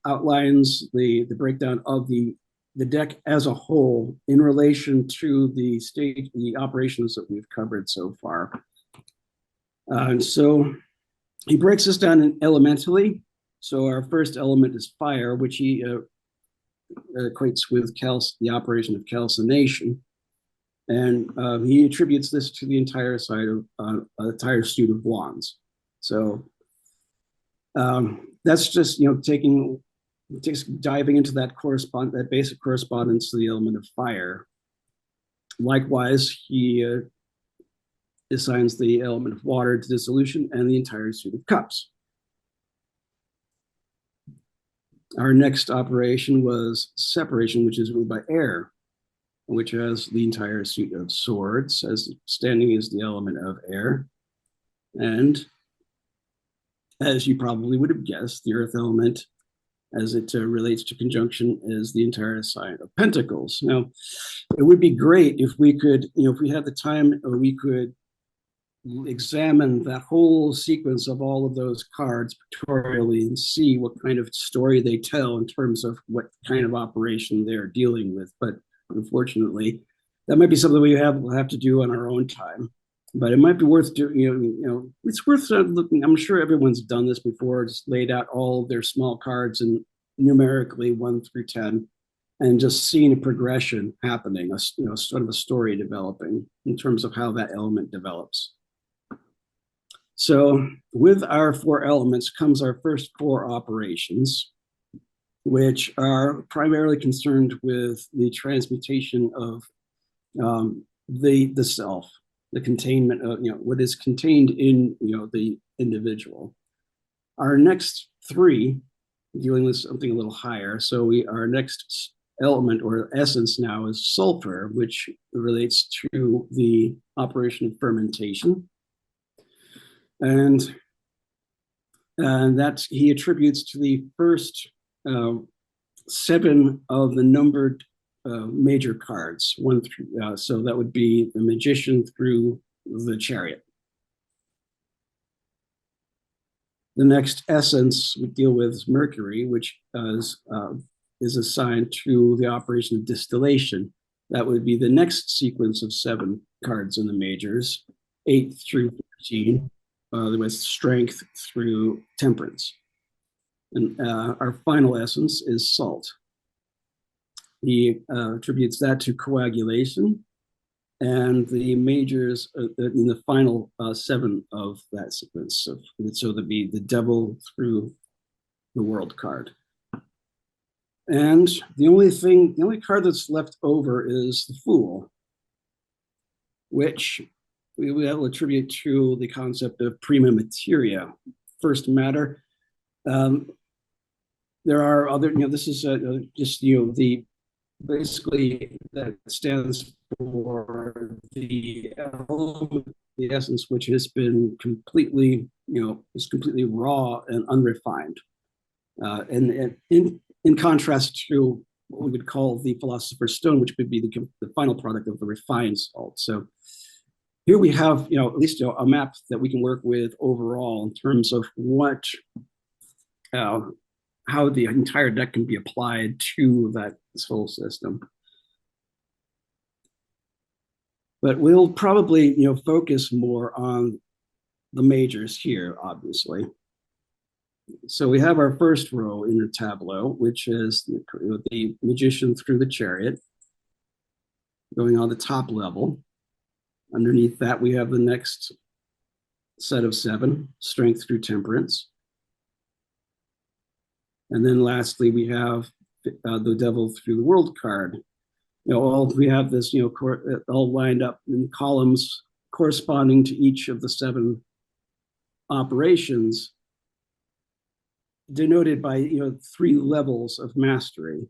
outlines the breakdown of the deck as a whole in relation to the operations that we've covered so far. And so he breaks this down elementally. So our first element is fire, which he equates with the operation of calcination. And he attributes this to the entire side of entire suit of wands. So that's just, you know, taking just diving into that basic correspondence to the element of fire. Likewise, he assigns the element of water to dissolution and the entire suit of cups. Our next operation was separation, which is ruled by air, which has the entire suit of swords, as standing is the element of air. And as you probably would have guessed, the earth element, as it relates to conjunction, is the entire sign of pentacles. Now, it would be great if we could, if we had the time, we could examine that whole sequence of all of those cards pictorially and see what kind of story they tell in terms of what kind of operation they're dealing with. But unfortunately, that might be something we'll have to do on our own time. But it might be worth doing. It's worth looking. I'm sure everyone's done this before. Just laid out all their small cards and numerically 1 through 10, and just seeing a progression happening. Sort of a story developing in terms of how that element develops. So with our 4 elements comes our first 4 operations, which are primarily concerned with the transmutation of the self, the containment of what is contained in the individual. Our next 3 dealing with something a little higher. So our next element or essence now is sulfur, which relates to the operation of fermentation. And that he attributes to the first 7 of the numbered major cards, 1 through, so that would be the magician through the chariot. The next essence we deal with is Mercury, which is assigned to the operation of distillation. That would be the next sequence of 7 cards in the majors, 8 through 13, with strength through temperance. And our final essence is salt. He attributes that to coagulation, and the majors in the final 7 of that sequence. So that'd be the devil through the world card. And the only card that's left over is the Fool, which we will attribute to the concept of Prima Materia, first matter. There are other, this is just, basically that stands for the element, the essence, which has been completely, is completely raw and unrefined. And in contrast to what we would call the Philosopher's Stone, which would be the final product of the refined salt. So here we have, at least a map that we can work with overall in terms of what, how the entire deck can be applied to this whole system. But we'll probably, focus more on the majors here, obviously. So we have our first row in the tableau, which is the magician through the chariot, going on the top level. Underneath that, we have the next set of 7, strength through temperance. And then lastly, we have the devil through the world card. We have this, all lined up in columns corresponding to each of the 7 operations, denoted by 3 levels of mastery.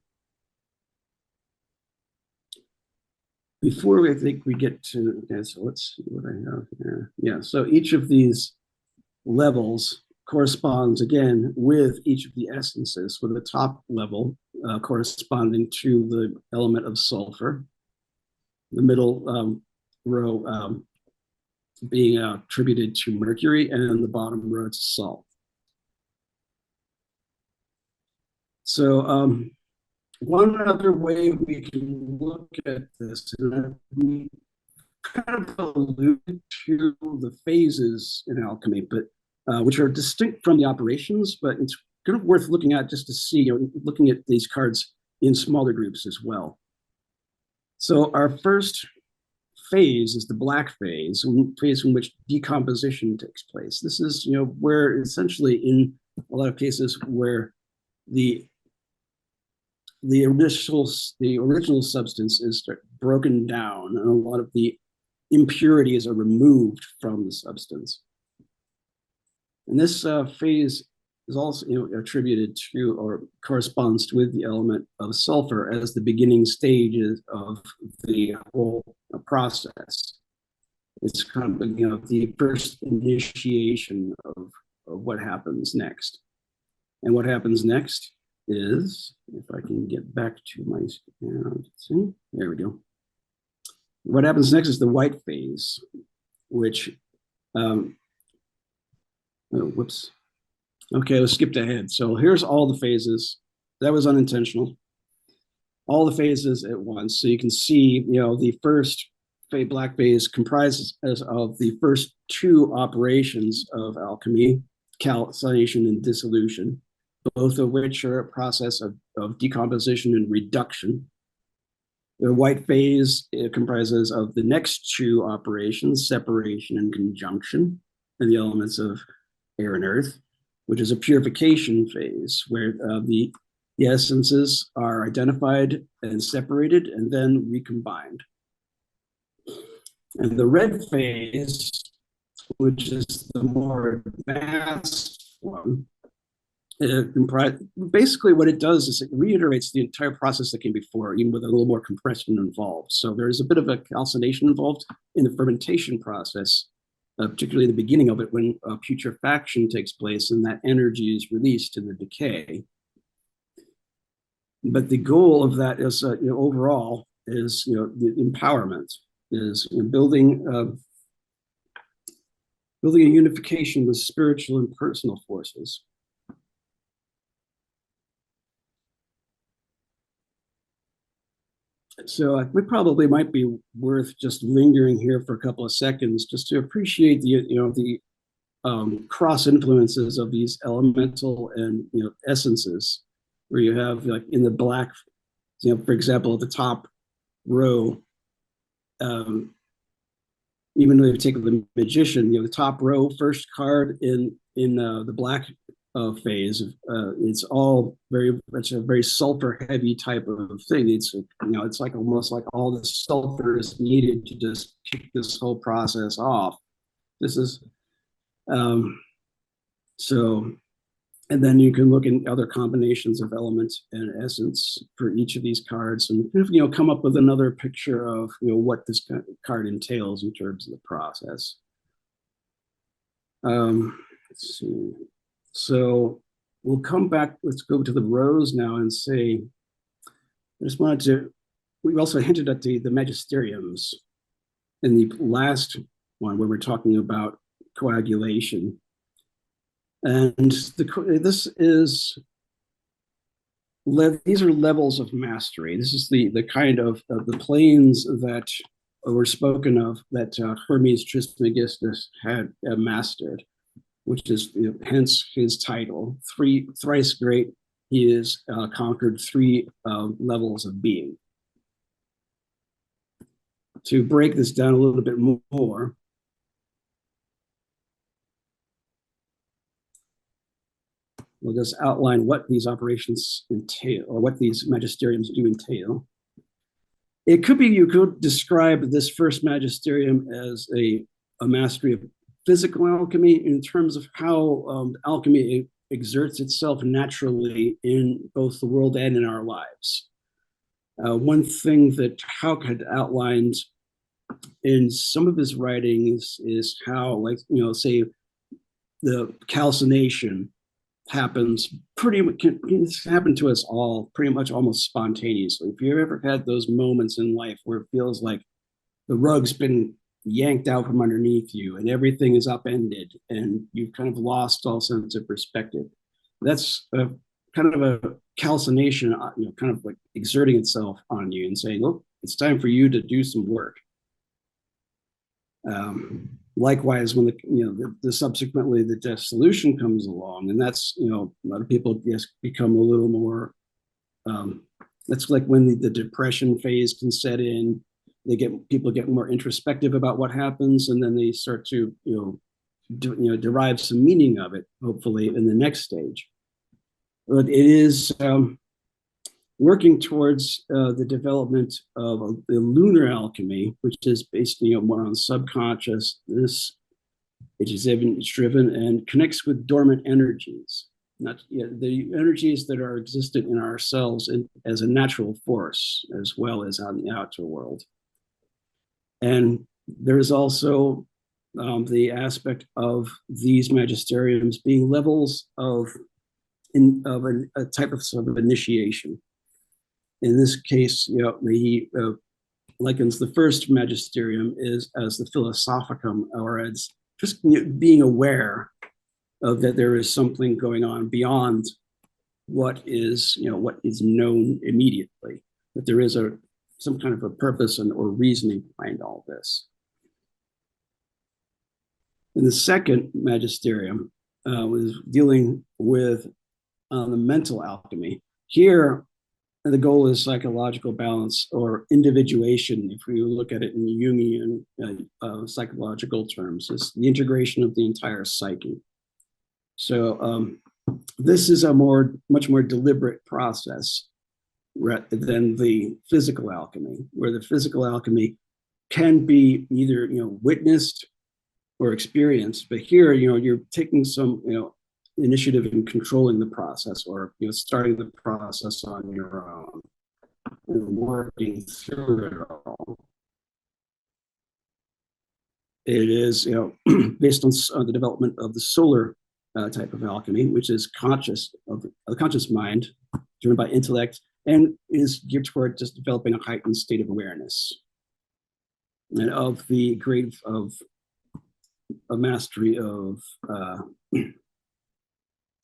Before we get to, okay, so let's see what I have here. Yeah, so each of these levels corresponds again with each of the essences, with the top level corresponding to the element of sulfur, the middle row being attributed to Mercury, and the bottom row to salt. So one other way we can look at this, and we kind of alluded to the phases in alchemy, but which are distinct from the operations, but it's kind of worth looking at just to see, looking at these cards in smaller groups as well. So our first phase is the black phase, phase in which decomposition takes place. This is, where essentially in a lot of cases where the the original substance is broken down, and a lot of the impurities are removed from the substance. And this phase is also attributed to or corresponds with the element of sulfur as the beginning stages of the whole process. It's kind of the first initiation of what happens next. And what happens next is, if I can get back to my, see, there we go. What happens next is the white phase, which, whoops. Okay, let's skip ahead. So here's all the phases. That was unintentional. All the phases at once. So you can see, the first black phase comprises of the first two operations of alchemy, calcination and dissolution, both of which are a process of decomposition and reduction. The white phase comprises of the next two operations, separation and conjunction, and the elements of air and earth, which is a purification phase where the essences are identified and separated and then recombined. And the red phase, which is the more advanced one, basically what it does is it reiterates the entire process that came before, even with a little more compression involved. So there's a bit of a calcination involved in the fermentation process, particularly the beginning of it when putrefaction takes place and that energy is released in the decay. But the goal of that is, overall, is the empowerment, is building a unification with spiritual and personal forces. So we probably might be worth just lingering here for a couple of seconds just to appreciate the cross influences of these elemental and essences, where you have, like, in the black, for example, at the top row, even though you take the magician, the top row, first card in the black phase, it's all very much a very sulfur heavy type of thing. It's it's like almost like all the sulfur is needed to just kick this whole process off. This is so. And then you can look in other combinations of elements and essence for each of these cards, and come up with another picture of what this card entails in terms of the process. Let's see. So we'll come back. Let's go to the rows now and say, I just wanted to. We also hinted at the Magisteriums in the last one where we're talking about coagulation. And these are levels of mastery. This is the kind of the planes that were spoken of that Hermes Trismegistus had mastered, which is hence his title. Thrice great, he has conquered three levels of being. To break this down a little bit more, we'll just outline what these operations entail, or what these magisteriums do entail. It could be, you could describe this first magisterium as a mastery of physical alchemy in terms of how alchemy exerts itself naturally in both the world and in our lives. One thing that Hauck had outlined in some of his writings is how, like, say, the calcination happens it's happened to us all pretty much almost spontaneously. If you've ever had those moments in life where it feels like the rug's been yanked out from underneath you and everything is upended and you've kind of lost all sense of perspective, that's kind of a calcination, kind of like exerting itself on you and saying, look, it's time for you to do some work. Likewise, when the subsequently the dissolution comes along, and that's a lot of people just become a little more. That's like when the depression phase can set in. People get more introspective about what happens, and then they start to derive some meaning of it. Hopefully, in the next stage, but it is working towards the development of the lunar alchemy, which is based, more on subconsciousness, which is driven and connects with dormant energies, not the energies that are existent in ourselves as a natural force, as well as on the outer world. And there is also the aspect of these magisteriums being levels of a type of sort of initiation. In this case, he likens the first magisterium as the philosophicum, or as just being aware of that there is something going on beyond what is known immediately, that there is some kind of a purpose or reasoning behind all this. And the second magisterium was dealing with the mental alchemy. Here, the goal is psychological balance or individuation, if we look at it in Jungian psychological terms. It's the integration of the entire psyche. So this is a much more deliberate process than the physical alchemy, where the physical alchemy can be either witnessed or experienced, but here you're taking some initiative in controlling the process, or starting the process on your own and working through it all. It is based on the development of the solar type of alchemy, which is conscious of a conscious mind driven by intellect, and is geared toward just developing a heightened state of awareness and of the grade of a mastery of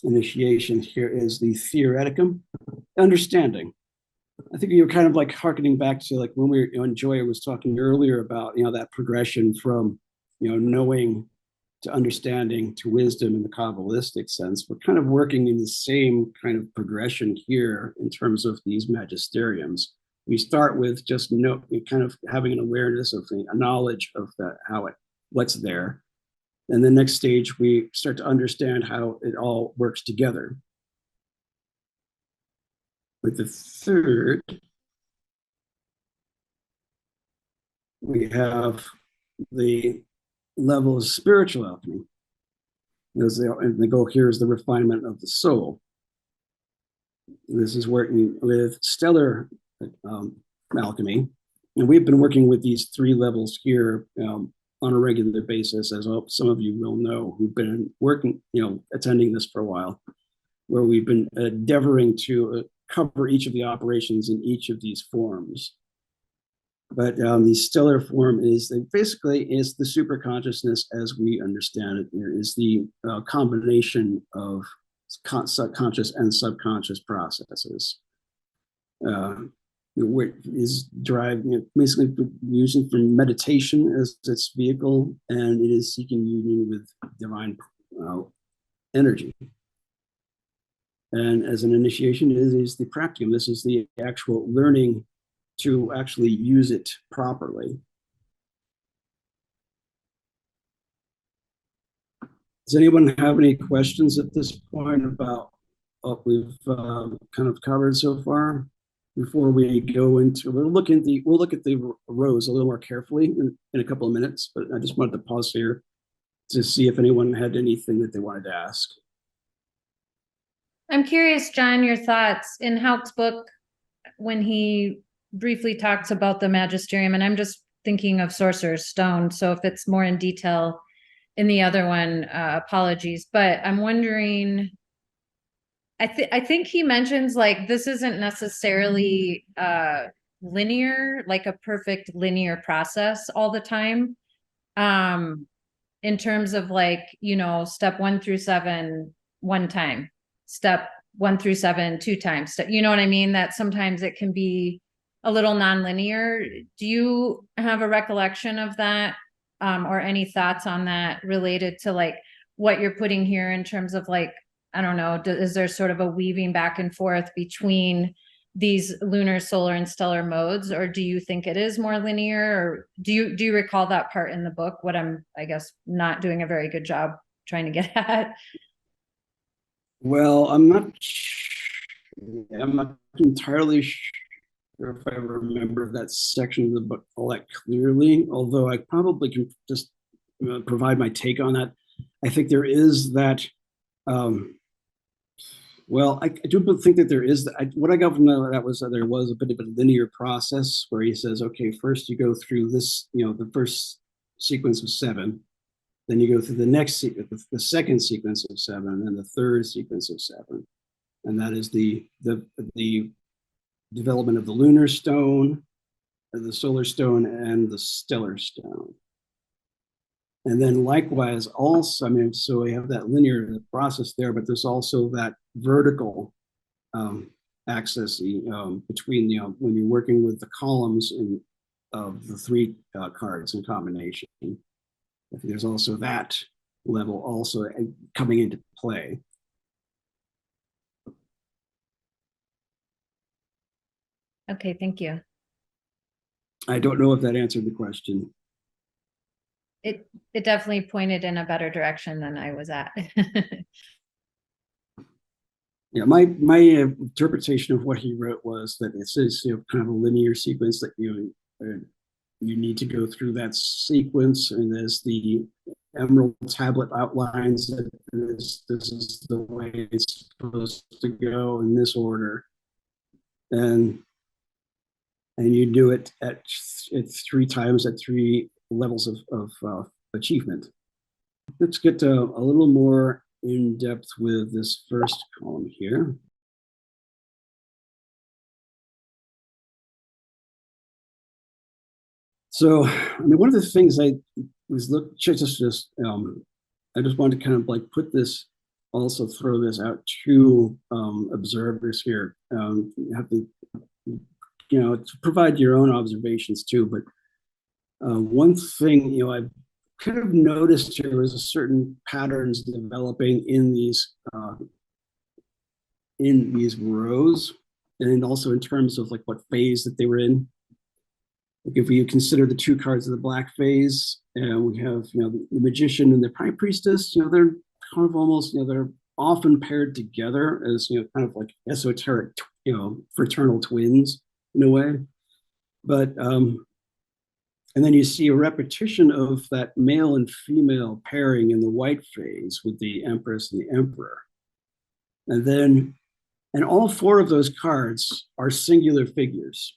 initiation. Here is the theoreticum, understanding. I think you're kind of like harkening back to like when when Joya was talking earlier about that progression from knowing to understanding to wisdom in the Kabbalistic sense. We're kind of working in the same kind of progression here in terms of these magisteriums. We start with just kind of having an awareness of a knowledge of what's there. And the next stage, we start to understand how it all works together. With the third, we have the level of spiritual alchemy. And the goal here is the refinement of the soul. This is working with stellar alchemy. And we've been working with these three levels here on a regular basis, as some of you will know who've been working, attending this for a while, where we've been endeavoring to cover each of the operations in each of these forms. But the stellar form is basically the super consciousness as we understand it. There is the combination of conscious and subconscious processes. Is derived basically using for meditation as its vehicle, and it is seeking union with divine energy. And as an initiation, it is the practicum. This is the actual learning to actually use it properly. Does anyone have any questions at this point about what we've kind of covered so far? Before we go into, we'll look at the rows a little more carefully in a couple of minutes, but I just wanted to pause here to see if anyone had anything that they wanted to ask. I'm curious, John, your thoughts in Haupt's book when he briefly talks about the Magisterium, and I'm just thinking of Sorcerer's Stone. So if it's more in detail in the other one, apologies, but I'm wondering, I think he mentions like this isn't necessarily linear, like a perfect linear process all the time. In terms of like, step 1 through 7, 1 time, step 1 through 7, 2 times. You know what I mean? That sometimes it can be a little nonlinear. Do you have a recollection of that? Or any thoughts on that related to like what you're putting here in terms of like, I don't know, is there sort of a weaving back and forth between these lunar, solar, and stellar modes, or do you think it is more linear, or do you recall that part in the book? What I'm, I guess, not doing a very good job trying to get at. Well, I'm not I'm not entirely sure if I remember that section of the book all that clearly, although I probably can just provide my take on that. I think there is that. Well, I do think that there is. What I got from that was that there was a bit of a linear process where he says, okay, first you go through this, the first sequence of 7, then you go through the next sequence, the second sequence of 7, and the third sequence of 7, and that is the development of the lunar stone, the solar stone, and the stellar stone. And then likewise, also, I mean, so we have that linear process there, but there's also that vertical axis between, when you're working with the columns of the 3 cards in combination. I think there's also that level also coming into play. Okay, thank you. I don't know if that answered the question. It definitely pointed in a better direction than I was at. Yeah, my interpretation of what he wrote was that it says kind of a linear sequence that you need to go through that sequence, and as the emerald tablet outlines that this is the way it's supposed to go in this order, and you do it at 3 times at 3 levels of achievement. Let's get a little more in depth with this first column here. So, I mean, one of the things I was I just wanted to kind of like put this, also throw this out to observers here. You have to, to provide your own observations too. But one thing, I've kind of noticed here was a certain patterns developing in these rows, and also in terms of like what phase that they were in. Like if you consider the 2 cards of the black phase, and we have the magician and the high priestess, they're kind of almost they're often paired together as kind of like esoteric fraternal twins in a way. But and then you see a repetition of that male and female pairing in the white phase with the Empress and the Emperor. And all 4 of those cards are singular figures.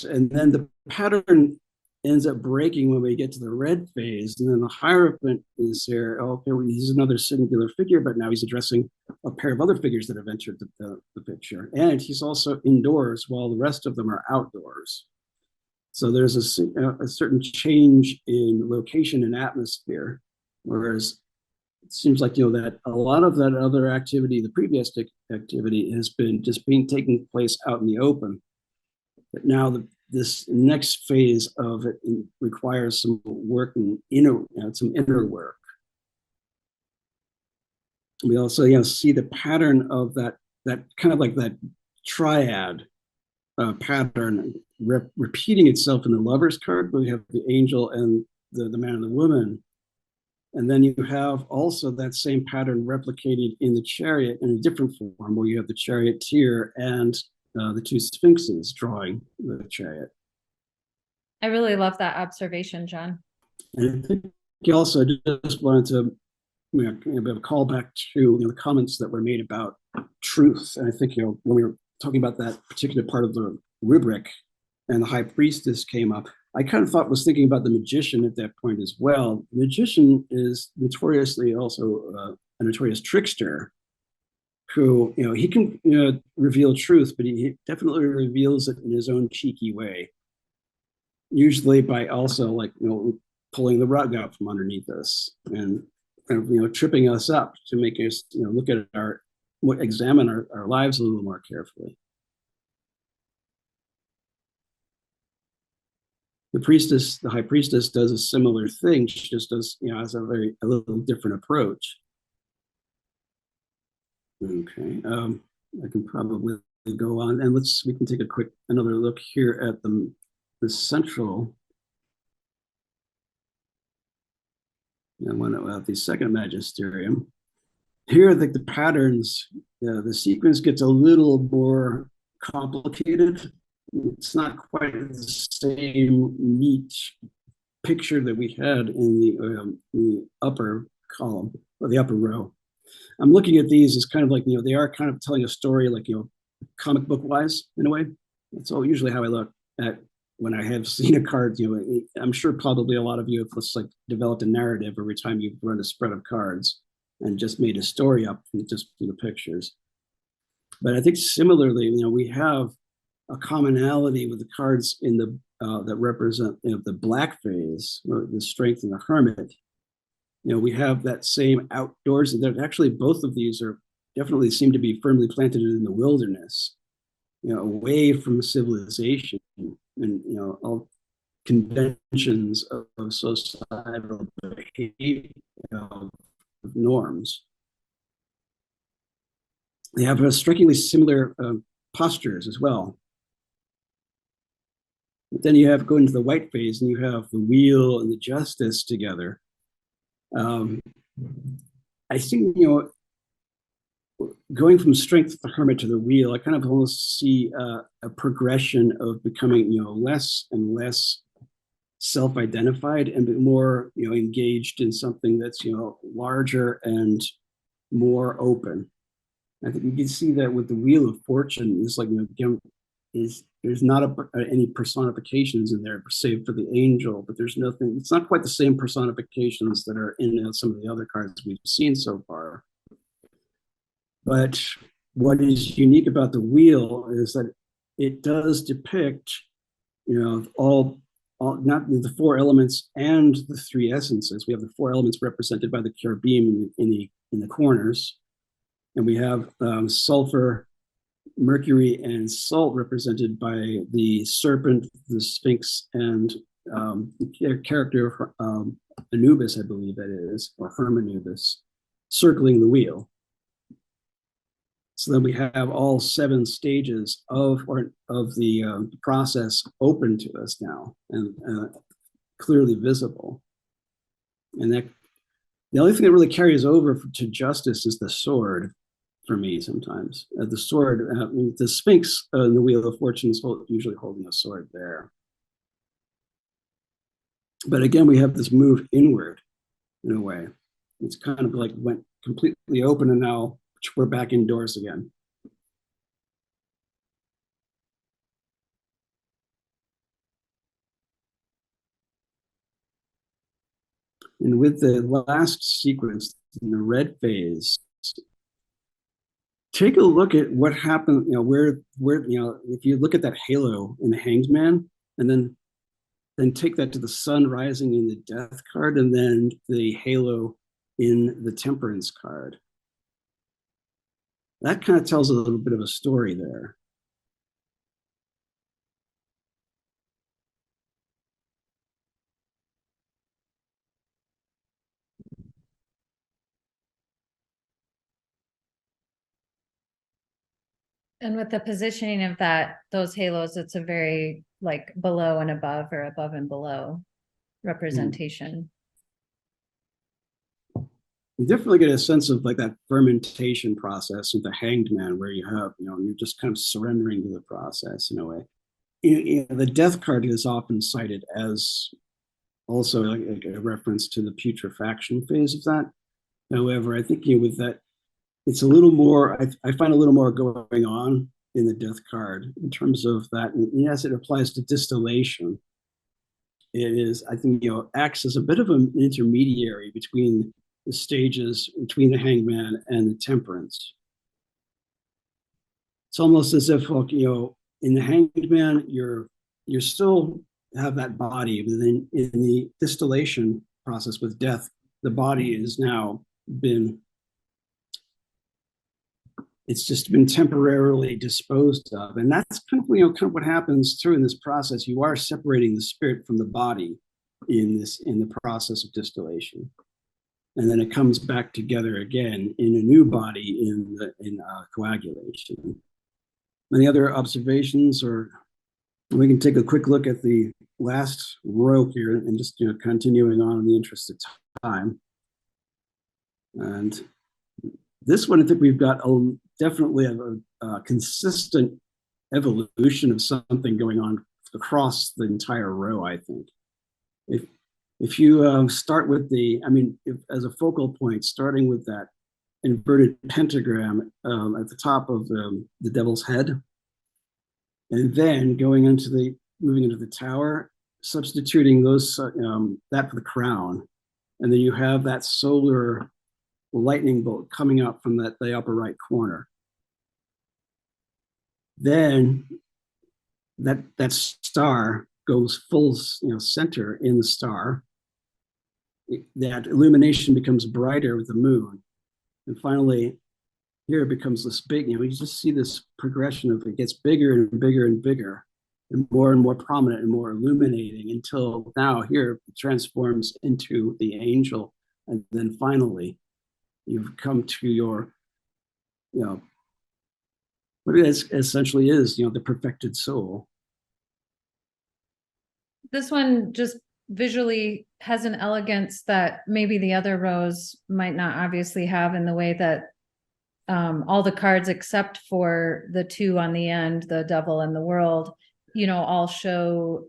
And then the pattern ends up breaking when we get to the red phase. And then the Hierophant is here. Okay, well, he's another singular figure, but now he's addressing a pair of other figures that have entered the picture. And he's also indoors while the rest of them are outdoors. So there's a certain change in location and atmosphere, whereas it seems like that a lot of that other activity, the previous activity, has been just taking place out in the open. But now this next phase of it requires some work and some inner work. We also see the pattern of that kind of like that triad pattern repeating itself in the Lover's card, where we have the angel and the man and the woman. And then you have also that same pattern replicated in the Chariot in a different form, where you have the charioteer and the 2 sphinxes drawing the chariot. I really love that observation, John. And I think you also just wanted to a bit of a callback to the comments that were made about truth. And I think when we were talking about that particular part of the rubric and the high priestess came up, I kind of was thinking about the magician at that point as well. The magician is notoriously also a notorious trickster who, he can reveal truth, but he definitely reveals it in his own cheeky way. Usually by also pulling the rug out from underneath us and kind of tripping us up to make us look at examine our lives a little more carefully. The high priestess does a similar thing. She just does, has a little different approach. Okay, I can probably go on, and we can take another look here at the central. And one about the second Magisterium. Here, I think the patterns, the sequence gets a little more complicated. It's not quite the same neat picture that we had in the upper column or the upper row. I'm looking at these as kind of like, they are kind of telling a story, like, comic book wise in a way. That's all usually how I look at when I have seen a card. I'm sure probably a lot of you have just like developed a narrative every time you've run a spread of cards and just made a story up just from the pictures. But I think similarly, we have a commonality with the cards in the that represent the black phase, or the strength and the hermit. We have that same outdoors. That actually both of these are definitely seem to be firmly planted in the wilderness, away from civilization and all conventions of societal behavior, norms. They have strikingly similar postures as well. But then you have go into the white phase, and you have the wheel and the justice together. I think, going from strength of the hermit to the wheel, I kind of almost see a progression of becoming, less and less self-identified and more, engaged in something that's, larger and more open. I think you can see that with the Wheel of Fortune. It's like, there's not any personifications in there, save for the angel, but there's nothing. It's not quite the same personifications that are in some of the other cards we've seen so far. But what is unique about the wheel is that it does depict, all not the four elements and the three essences. We have the four elements represented by the cherubim in the corners, and we have sulfur, Mercury, and salt represented by the serpent, the Sphinx, and the character of Anubis, I believe that is, or Herm Anubis, circling the wheel. So then we have all 7 stages of the process open to us now and clearly visible. And that the only thing that really carries over to justice is the sword. For me, sometimes the sword, the Sphinx in the Wheel of Fortune is usually holding a sword there. But again, we have this move inward in a way. It's kind of like went completely open, and now we're back indoors again. And with the last sequence in the red phase, take a look at what happened, where if you look at that halo in the Hanged Man, and then take that to the sun rising in the Death card, and then the halo in the Temperance card. That kind of tells a little bit of a story there. And with the positioning of those halos, it's a very like below and above, or above and below representation. You definitely get a sense of like that fermentation process with the Hanged Man, where you have, you're just kind of surrendering to the process in a way. The Death card is often cited as also like a reference to the putrefaction phase of that. However, I think with that, it's a little more, I find a little more going on in the Death card in terms of that. And yes, it applies to distillation. It is, I think, acts as a bit of an intermediary between the stages, between the Hanged Man and the Temperance. It's almost as if, in the Hanged Man, you're still have that body, but then in the distillation process with Death, the body is now it's just been temporarily disposed of. And that's kind of what happens through in this process. You are separating the spirit from the body in the process of distillation. And then it comes back together again in a new body in coagulation. Any other observations, or we can take a quick look at the last row here and just continuing on in the interest of time. And This one, I think we've got definitely a consistent evolution of something going on across the entire row, I think. If you start with as a focal point, starting with that inverted pentagram at the top of the devil's head, and then moving into the tower, substituting those that for the crown, and then you have that solar lightning bolt coming up from the upper right corner. Then that star goes full center in the star. That illumination becomes brighter with the moon, and finally here it becomes this big, you just see this progression of it gets bigger and bigger and bigger and more prominent and more illuminating, until now here it transforms into the angel. And then finally you've come to your, what it essentially is, the perfected soul. This one just visually has an elegance that maybe the other rows might not obviously have, in the way that all the cards except for the two on the end, the devil and the world, all show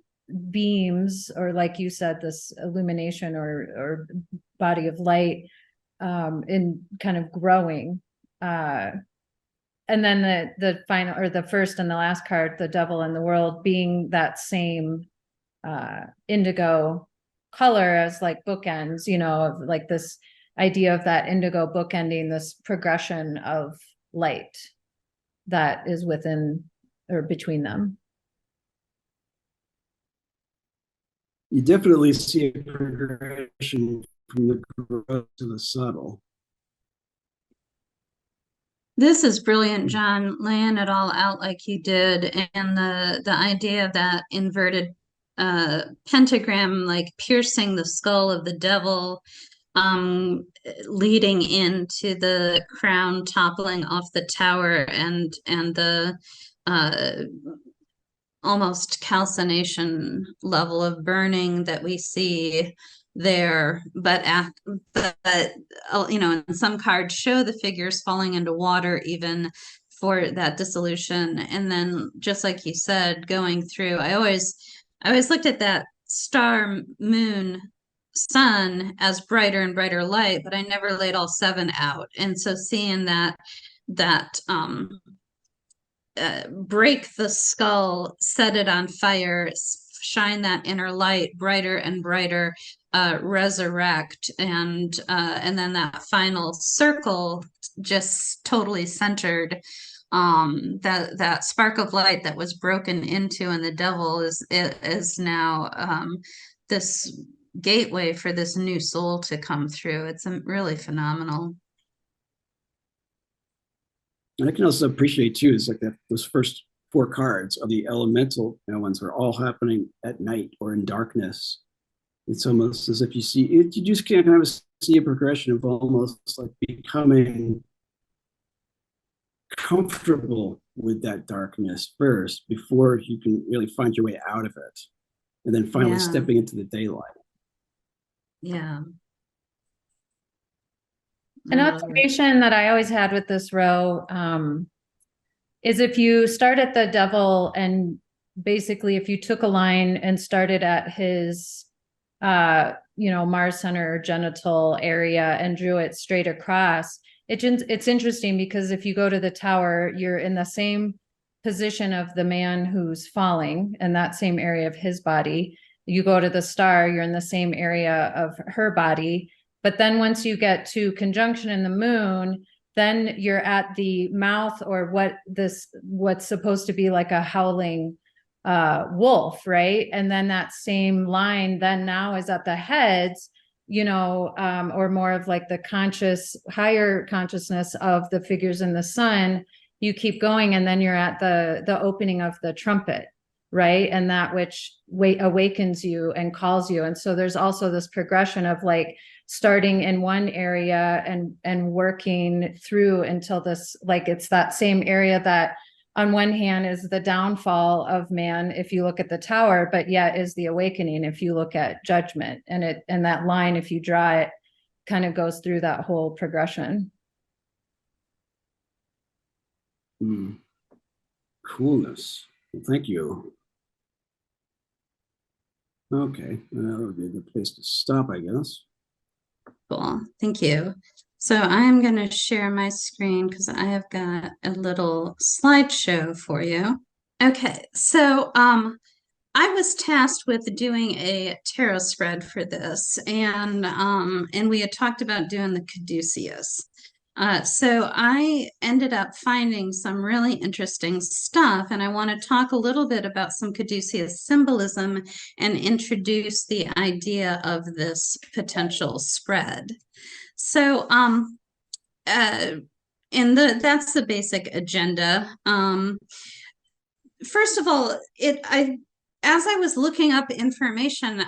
beams, or like you said, this illumination or body of light in kind of growing. And then the final, or the first and the last card, the devil and the world, being that same indigo color as like bookends, of like this idea of that indigo bookending this progression of light that is within or between them. You definitely see a progression from the gross to the subtle. This is brilliant, John, laying it all out like you did, and the idea of that inverted pentagram, like piercing the skull of the devil, leading into the crown toppling off the tower, and the almost calcination level of burning that we see there. But and some cards show the figures falling into water even for that dissolution. And then, just like you said, going through, I always looked at that star, moon, sun as brighter and brighter light, but I never laid all seven out. And so seeing that break the skull, set it on fire, shine that inner light brighter and brighter, resurrect, and then that final circle just totally centered. That spark of light that was broken into, and the devil is now this gateway for this new soul to come through. It's really phenomenal. And I can also appreciate too, is like those first four cards of the elemental ones are all happening at night or in darkness. It's almost as if you see it, you just can't kind of see a progression of almost like becoming comfortable with that darkness first before you can really find your way out of it, and then finally stepping into the daylight. Yeah. An observation that I always had with this row is if you start at the devil, and basically if you took a line and started at his Mars center genital area and drew it straight across, it's interesting because if you go to the tower, you're in the same position of the man who's falling and that same area of his body. You go to the star, you're in the same area of her body. But then once you get to conjunction in the moon, then you're at the mouth, or what's supposed to be like a howling wolf, right? And then that same line then now is at the heads, or more of like the higher consciousness of the figures in the sun. You keep going, and then you're at the opening of the trumpet, right? And that which awakens you and calls you. And so there's also this progression of like starting in one area and working through until this, like, it's that same area that on one hand is the downfall of man if you look at the tower, but yet is the awakening if you look at judgment. And that line, if you draw it, kind of goes through that whole progression. Coolness. Well, thank you. Okay, that would be a good place to stop, I guess. Cool, thank you. So I'm going to share my screen because I have got a little slideshow for you. Okay, so I was tasked with doing a tarot spread for this, and we had talked about doing the Caduceus. So I ended up finding some really interesting stuff, and I want to talk a little bit about some Caduceus symbolism and introduce the idea of this potential spread. So, that's the basic agenda. First of all, as I was looking up information,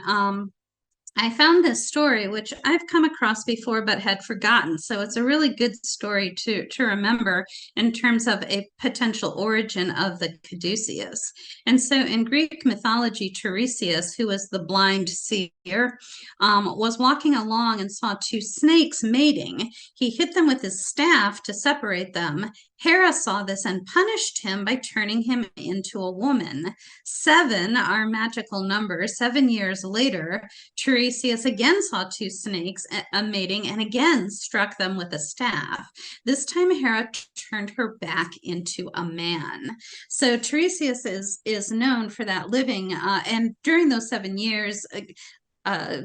I found this story, which I've come across before but had forgotten. So it's a really good story to remember in terms of a potential origin of the Caduceus. And so in Greek mythology, Tiresias, who was the blind seer, was walking along and saw two snakes mating. He hit them with his staff to separate them. Hera saw this and punished him by turning him into a woman. 7, our magical number, 7 years later, Tiresias again saw two snakes mating and again struck them with a staff. This time Hera turned her back into a man. So Tiresias is known for that living, and during those 7 years,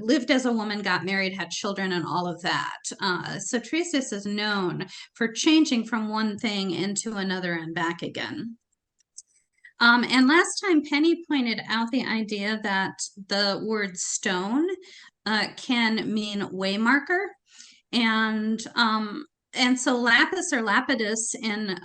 lived as a woman, got married, had children, and all of that. So Tiresias is known for changing from one thing into another and back again. And last time Penny pointed out the idea that the word stone can mean waymarker. And so lapis or lapidus in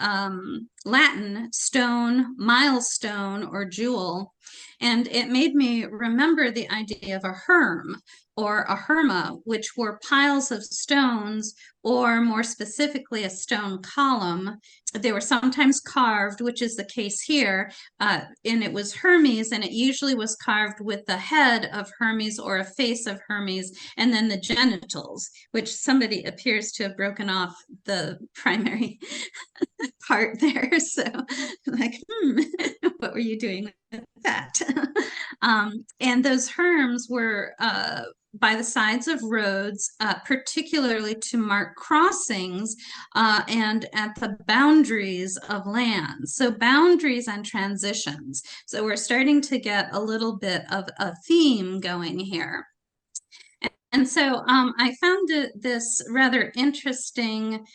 Latin, stone, milestone, or jewel. And it made me remember the idea of a herm or a herma, which were piles of stones, or more specifically, a stone column. They were sometimes carved, which is the case here, and it was Hermes, and it usually was carved with the head of Hermes or a face of Hermes, and then the genitals, which somebody appears to have broken off the primary part there. So like, what were you doing with that? And those herms were by the sides of roads, particularly to mark crossings and at the boundaries of land. So boundaries and transitions. So we're starting to get a little bit of a theme going here. And so I found this rather interesting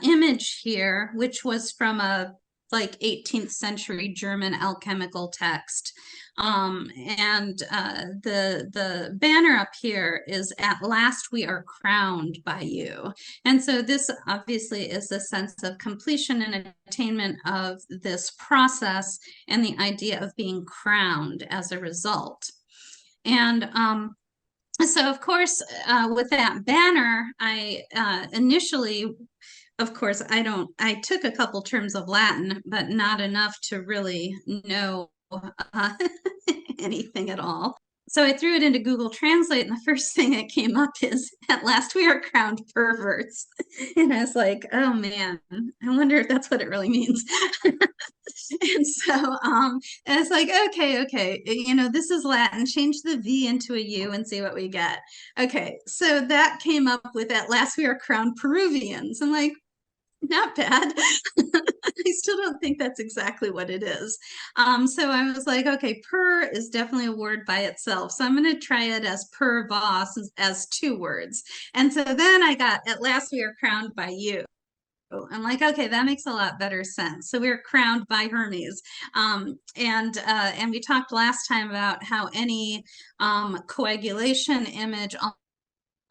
image here, which was from a like 18th century German alchemical text. And the banner up here is "At last we are crowned by you." And so this obviously is a sense of completion and attainment of this process and the idea of being crowned as a result. And so of course, with that banner, I initially, of course, I took a couple terms of Latin, but not enough to really know anything at all. So I threw it into Google Translate, and the first thing that came up is, "At last we are crowned perverts." And I was like, oh man, I wonder if that's what it really means. And so I was like, okay, you know, this is Latin, change the V into a U and see what we get. Okay, so that came up with "At last we are crowned Peruvians." I'm like, not bad. I still don't think that's exactly what it is. So I was like, okay, per is definitely a word by itself. So I'm going to try it as per vos as 2 words. And so then I got "At last we are crowned by you." I'm like, okay, that makes a lot better sense. So we're crowned by Hermes. And we talked last time about how any coagulation image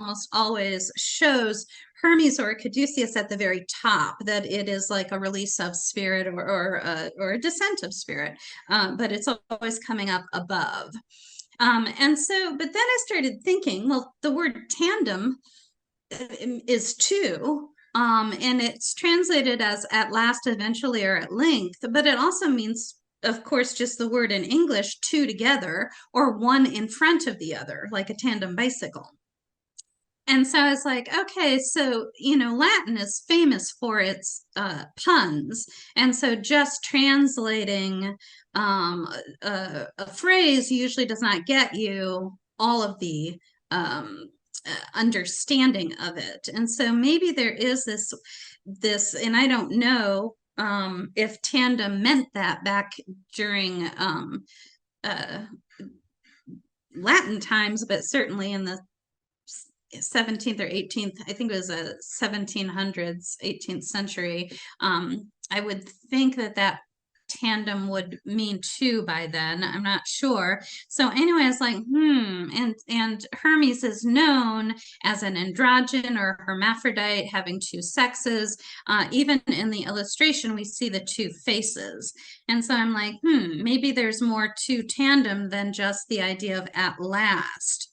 almost always shows Hermes or Caduceus at the very top, that it is like a release of spirit or a descent of spirit, but it's always coming up above. And so, but then I started thinking, well, the word tandem is 2, and it's translated as "at last, eventually, or at length," but it also means, of course, just the word in English, 2 together, or one in front of the other, like a tandem bicycle. And so I was like, okay, so, you know, Latin is famous for its puns. And so just translating a phrase usually does not get you all of the understanding of it. And so maybe there is this, and I don't know if tandem meant that back during Latin times, but certainly in the 17th or 18th, I think it was a 1700s, 18th century. I would think that tandem would mean two by then. I'm not sure. So anyway, I was like, and Hermes is known as an androgyne or hermaphrodite, having two sexes. Even in the illustration, we see the two faces. And so I'm like, maybe there's more to tandem than just the idea of at last.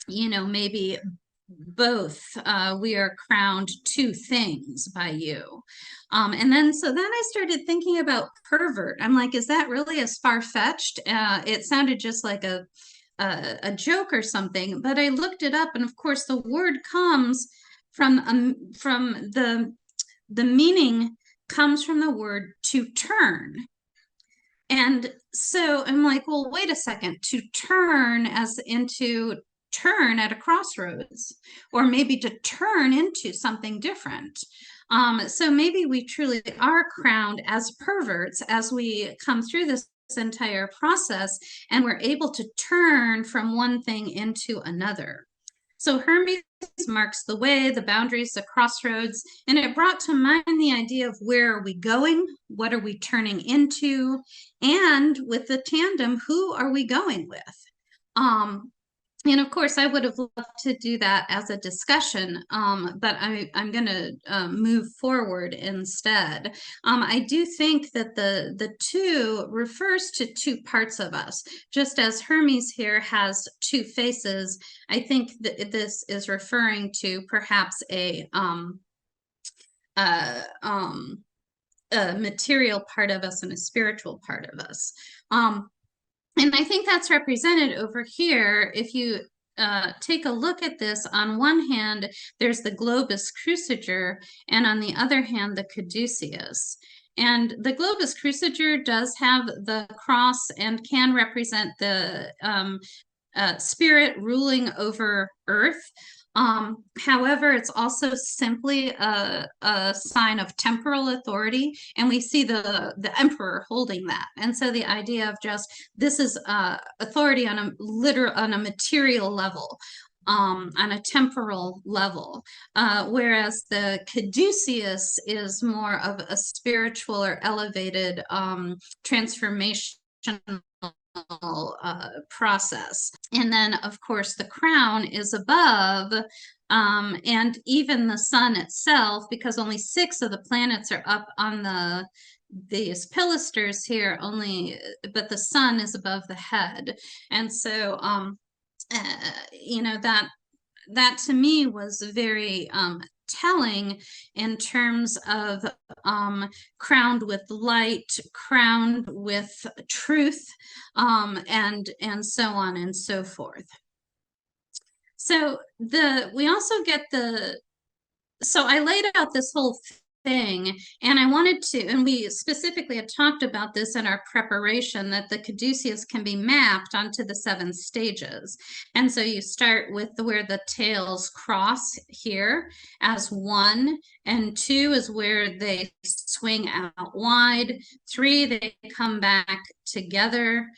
You know, maybe both, we are crowned two things by you. And then I started thinking about pervert. I'm like, is that really as far-fetched? It sounded just like a joke or something, but I looked it up, and of course the word comes from the meaning comes from the word to turn. And so I'm like, well, wait a second, to turn as into turn at a crossroads, or maybe to turn into something different. So maybe we truly are crowned as perverts as we come through this entire process, and we're able to turn from one thing into another. So Hermes marks the way, the boundaries, the crossroads, and it brought to mind the idea of where are we going, what are we turning into, and with the tandem, who are we going with? And of course, I would have loved to do that as a discussion, but I'm going to move forward instead. I do think that the two refers to two parts of us. Just as Hermes here has two faces, I think that this is referring to perhaps a material part of us and a spiritual part of us. And I think that's represented over here. If you take a look at this, on one hand, there's the globus cruciger, and on the other hand, the caduceus. And the globus cruciger does have the cross and can represent the spirit ruling over earth. However, it's also simply a sign of temporal authority, and we see the emperor holding that. And so the idea of just this is authority on a material level, on a temporal level, whereas the caduceus is more of a spiritual or elevated transformation process. And then of course the crown is above, and even the sun itself, because only 6 of the planets are up on these pilasters here, but the sun is above the head. And so you know, that to me was very telling in terms of crowned with light, crowned with truth, and so on and so forth. So we also get so I laid out this whole thing, and I wanted to, and we specifically had talked about this in our preparation, that the caduceus can be mapped onto the 7 stages. And so you start with where the tails cross here as 1, and 2 is where they swing out wide, 3 they come back together,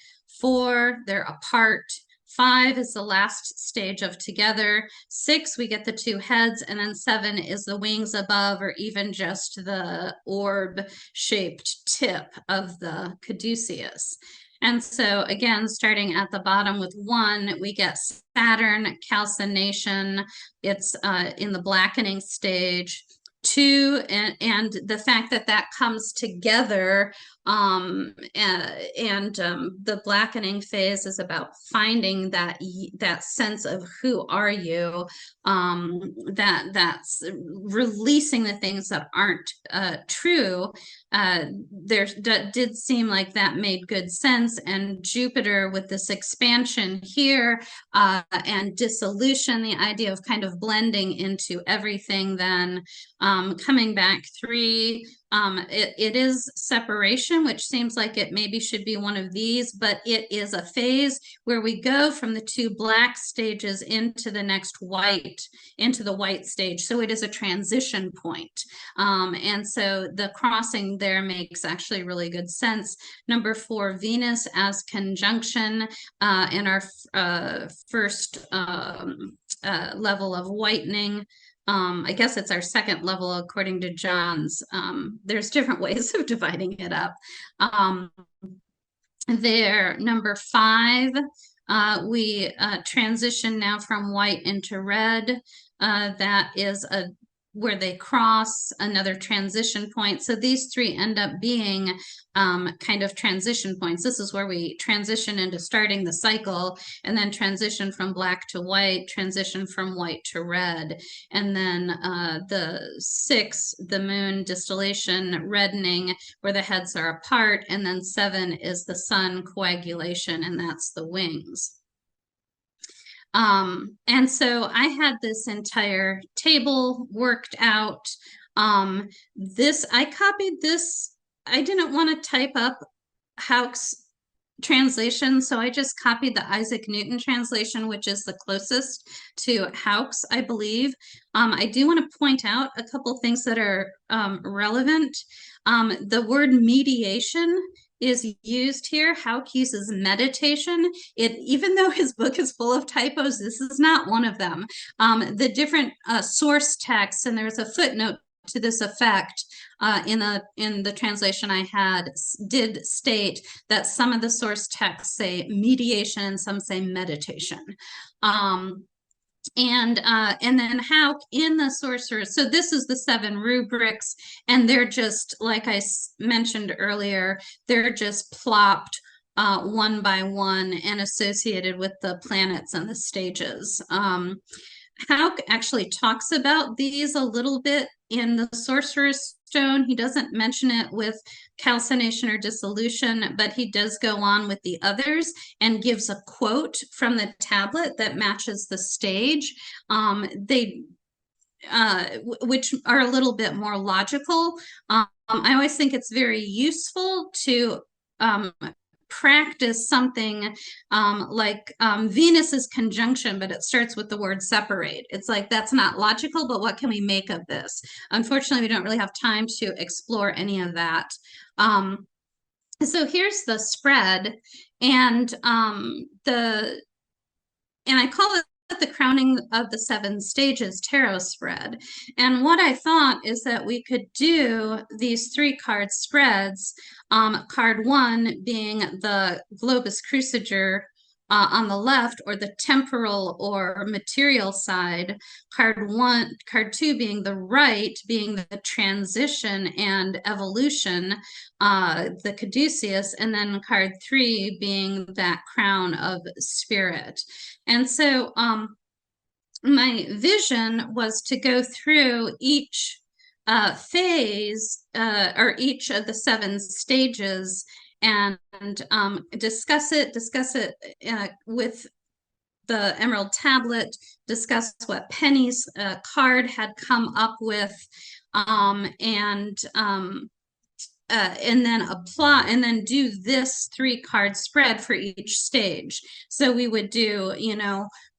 4 they're apart, 5 is the last stage of together, 6 we get the 2 heads, and then 7 is the wings above, or even just the orb-shaped tip of the caduceus. And so again, starting at the bottom with 1, we get Saturn, calcination. It's in the blackening stage. two, and the fact that that comes together, the blackening phase is about finding that sense of who are you, that's releasing the things that aren't true. Did seem like that made good sense, and Jupiter with this expansion here, and dissolution, the idea of kind of blending into everything, then coming back 3, it is separation, which seems like it maybe should be one of these, but it is a phase where we go from the 2 black stages into the next white, into the white stage. So it is a transition point. And so the crossing there makes actually really good sense. Number 4, Venus as conjunction in our first level of whitening. I guess it's our second level according to John's. There's different ways of dividing it up. There, number 5, we transition now from white into red. That is where they cross, another transition point. So these 3 end up being kind of transition points. This is where we transition into starting the cycle, and then transition from black to white, transition from white to red. And then the 6, the moon distillation, reddening, where the heads are apart. And then 7 is the sun coagulation, and that's the wings. And so I had this entire table worked out. I copied this. I didn't want to type up Hauck's translation, so I just copied the Isaac Newton translation, which is the closest to Hauck's, I believe. I do want to point out a couple things that are relevant. The word mediation is used here. Hauck uses meditation. Even though his book is full of typos, this is not one of them. The different source texts, and there's a footnote to this effect in the translation I had, did state that some of the source texts say mediation, some say meditation. And then Hauck in the sorcerers, so this is the 7 rubrics, and they're just, like I mentioned earlier, they're just plopped one by one and associated with the planets and the stages. Hauck actually talks about these a little bit in the Sorcerer's Stone. He doesn't mention it with calcination or dissolution, but he does go on with the others and gives a quote from the tablet that matches the stage. Which are a little bit more logical. I always think it's very useful to practice something like Venus's conjunction, but it starts with the word separate. It's like, that's not logical, but what can we make of this? Unfortunately, we don't really have time to explore any of that. So here's the spread, and I call it the crowning of the 7 stages tarot spread. And what I thought is that we could do these 3 card spreads, card 1 being the globus cruciger on the left, or the temporal or material side, card 2 being the right, being the transition and evolution, the Caduceus, and then card 3 being that crown of spirit. And so my vision was to go through each phase or each of the 7 stages and discuss it with the Emerald Tablet, discuss what Penny's card had come up with, and then apply, and then do this 3 card spread for each stage. So we would do,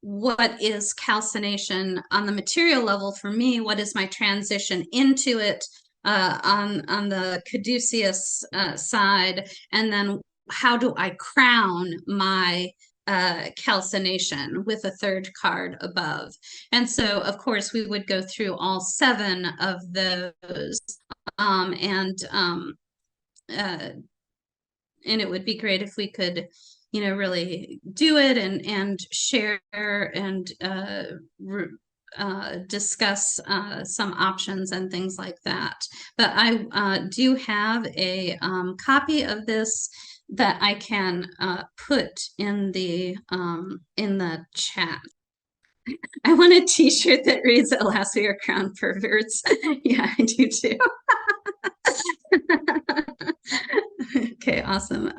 what is calcination on the material level for me? What is my transition into it on the Caduceus side? And then how do I crown my calcination with a 3rd card above? And so, of course, we would go through all 7 of those, and it would be great if we could, really do it and share and discuss some options and things like that. But I do have a copy of this that I can put in the chat. I want a t-shirt that reads "Alas, we are crowned perverts." Yeah, I do too. Okay, awesome.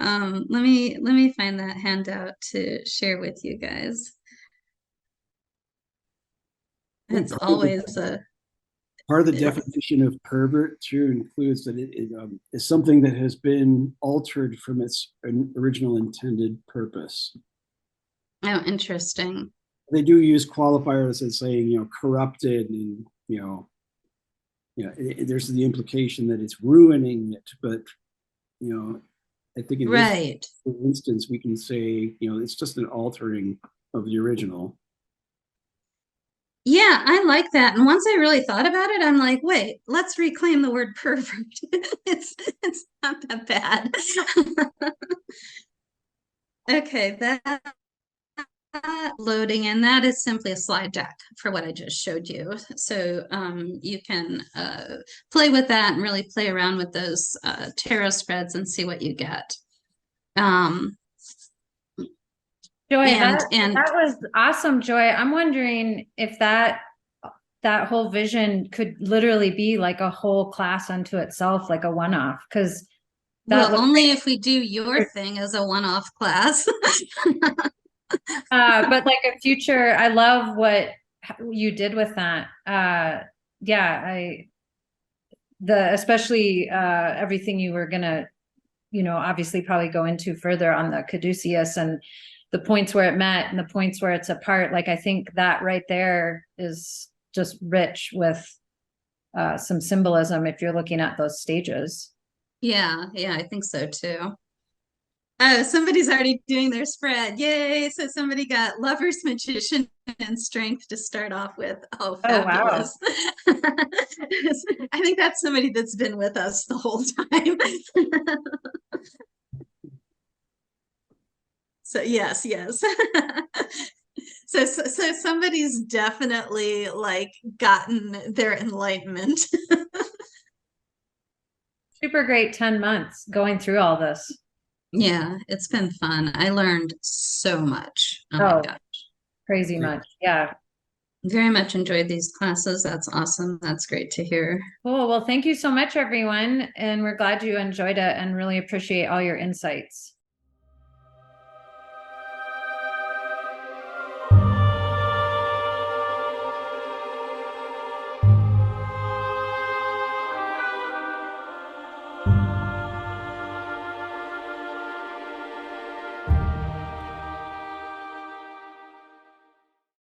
Let me find that handout to share with you guys. It's always a part of the definition of pervert too includes that it is something that has been altered from its original intended purpose. Oh, interesting. They do use qualifiers as saying, corrupted, and there's the implication that it's ruining it, but I think in Right. this instance we can say, it's just an altering of the original. Yeah, I like that. And once I really thought about it, I'm like, wait, let's reclaim the word pervert. It's not that bad. Okay, that loading, and that is simply a slide deck for what I just showed you. So you can play with that and really play around with those tarot spreads and see what you get. Joy, and that was awesome, Joy. I'm wondering if that whole vision could literally be like a whole class unto itself, like a one-off, because well, only if we do your thing as a one-off class. But like a future, I love what you did with that. Yeah, especially everything you were gonna, obviously probably go into further on the Caduceus and the points where it met and the points where it's apart. Like, I think that right there is just rich with some symbolism if you're looking at those stages. Yeah, I think so too. Oh, somebody's already doing their spread. Yay. So somebody got Lovers, Magician, and Strength to start off with. Oh, fabulous. Oh, wow. I think that's somebody that's been with us the whole time. So yes. So somebody's definitely like gotten their enlightenment. Super great 10 months going through all this. Yeah, it's been fun. I learned so much. Oh my gosh. Crazy much. Yeah. Very much enjoyed these classes. That's awesome. That's great to hear. Cool. Well, thank you so much, everyone. And we're glad you enjoyed it and really appreciate all your insights.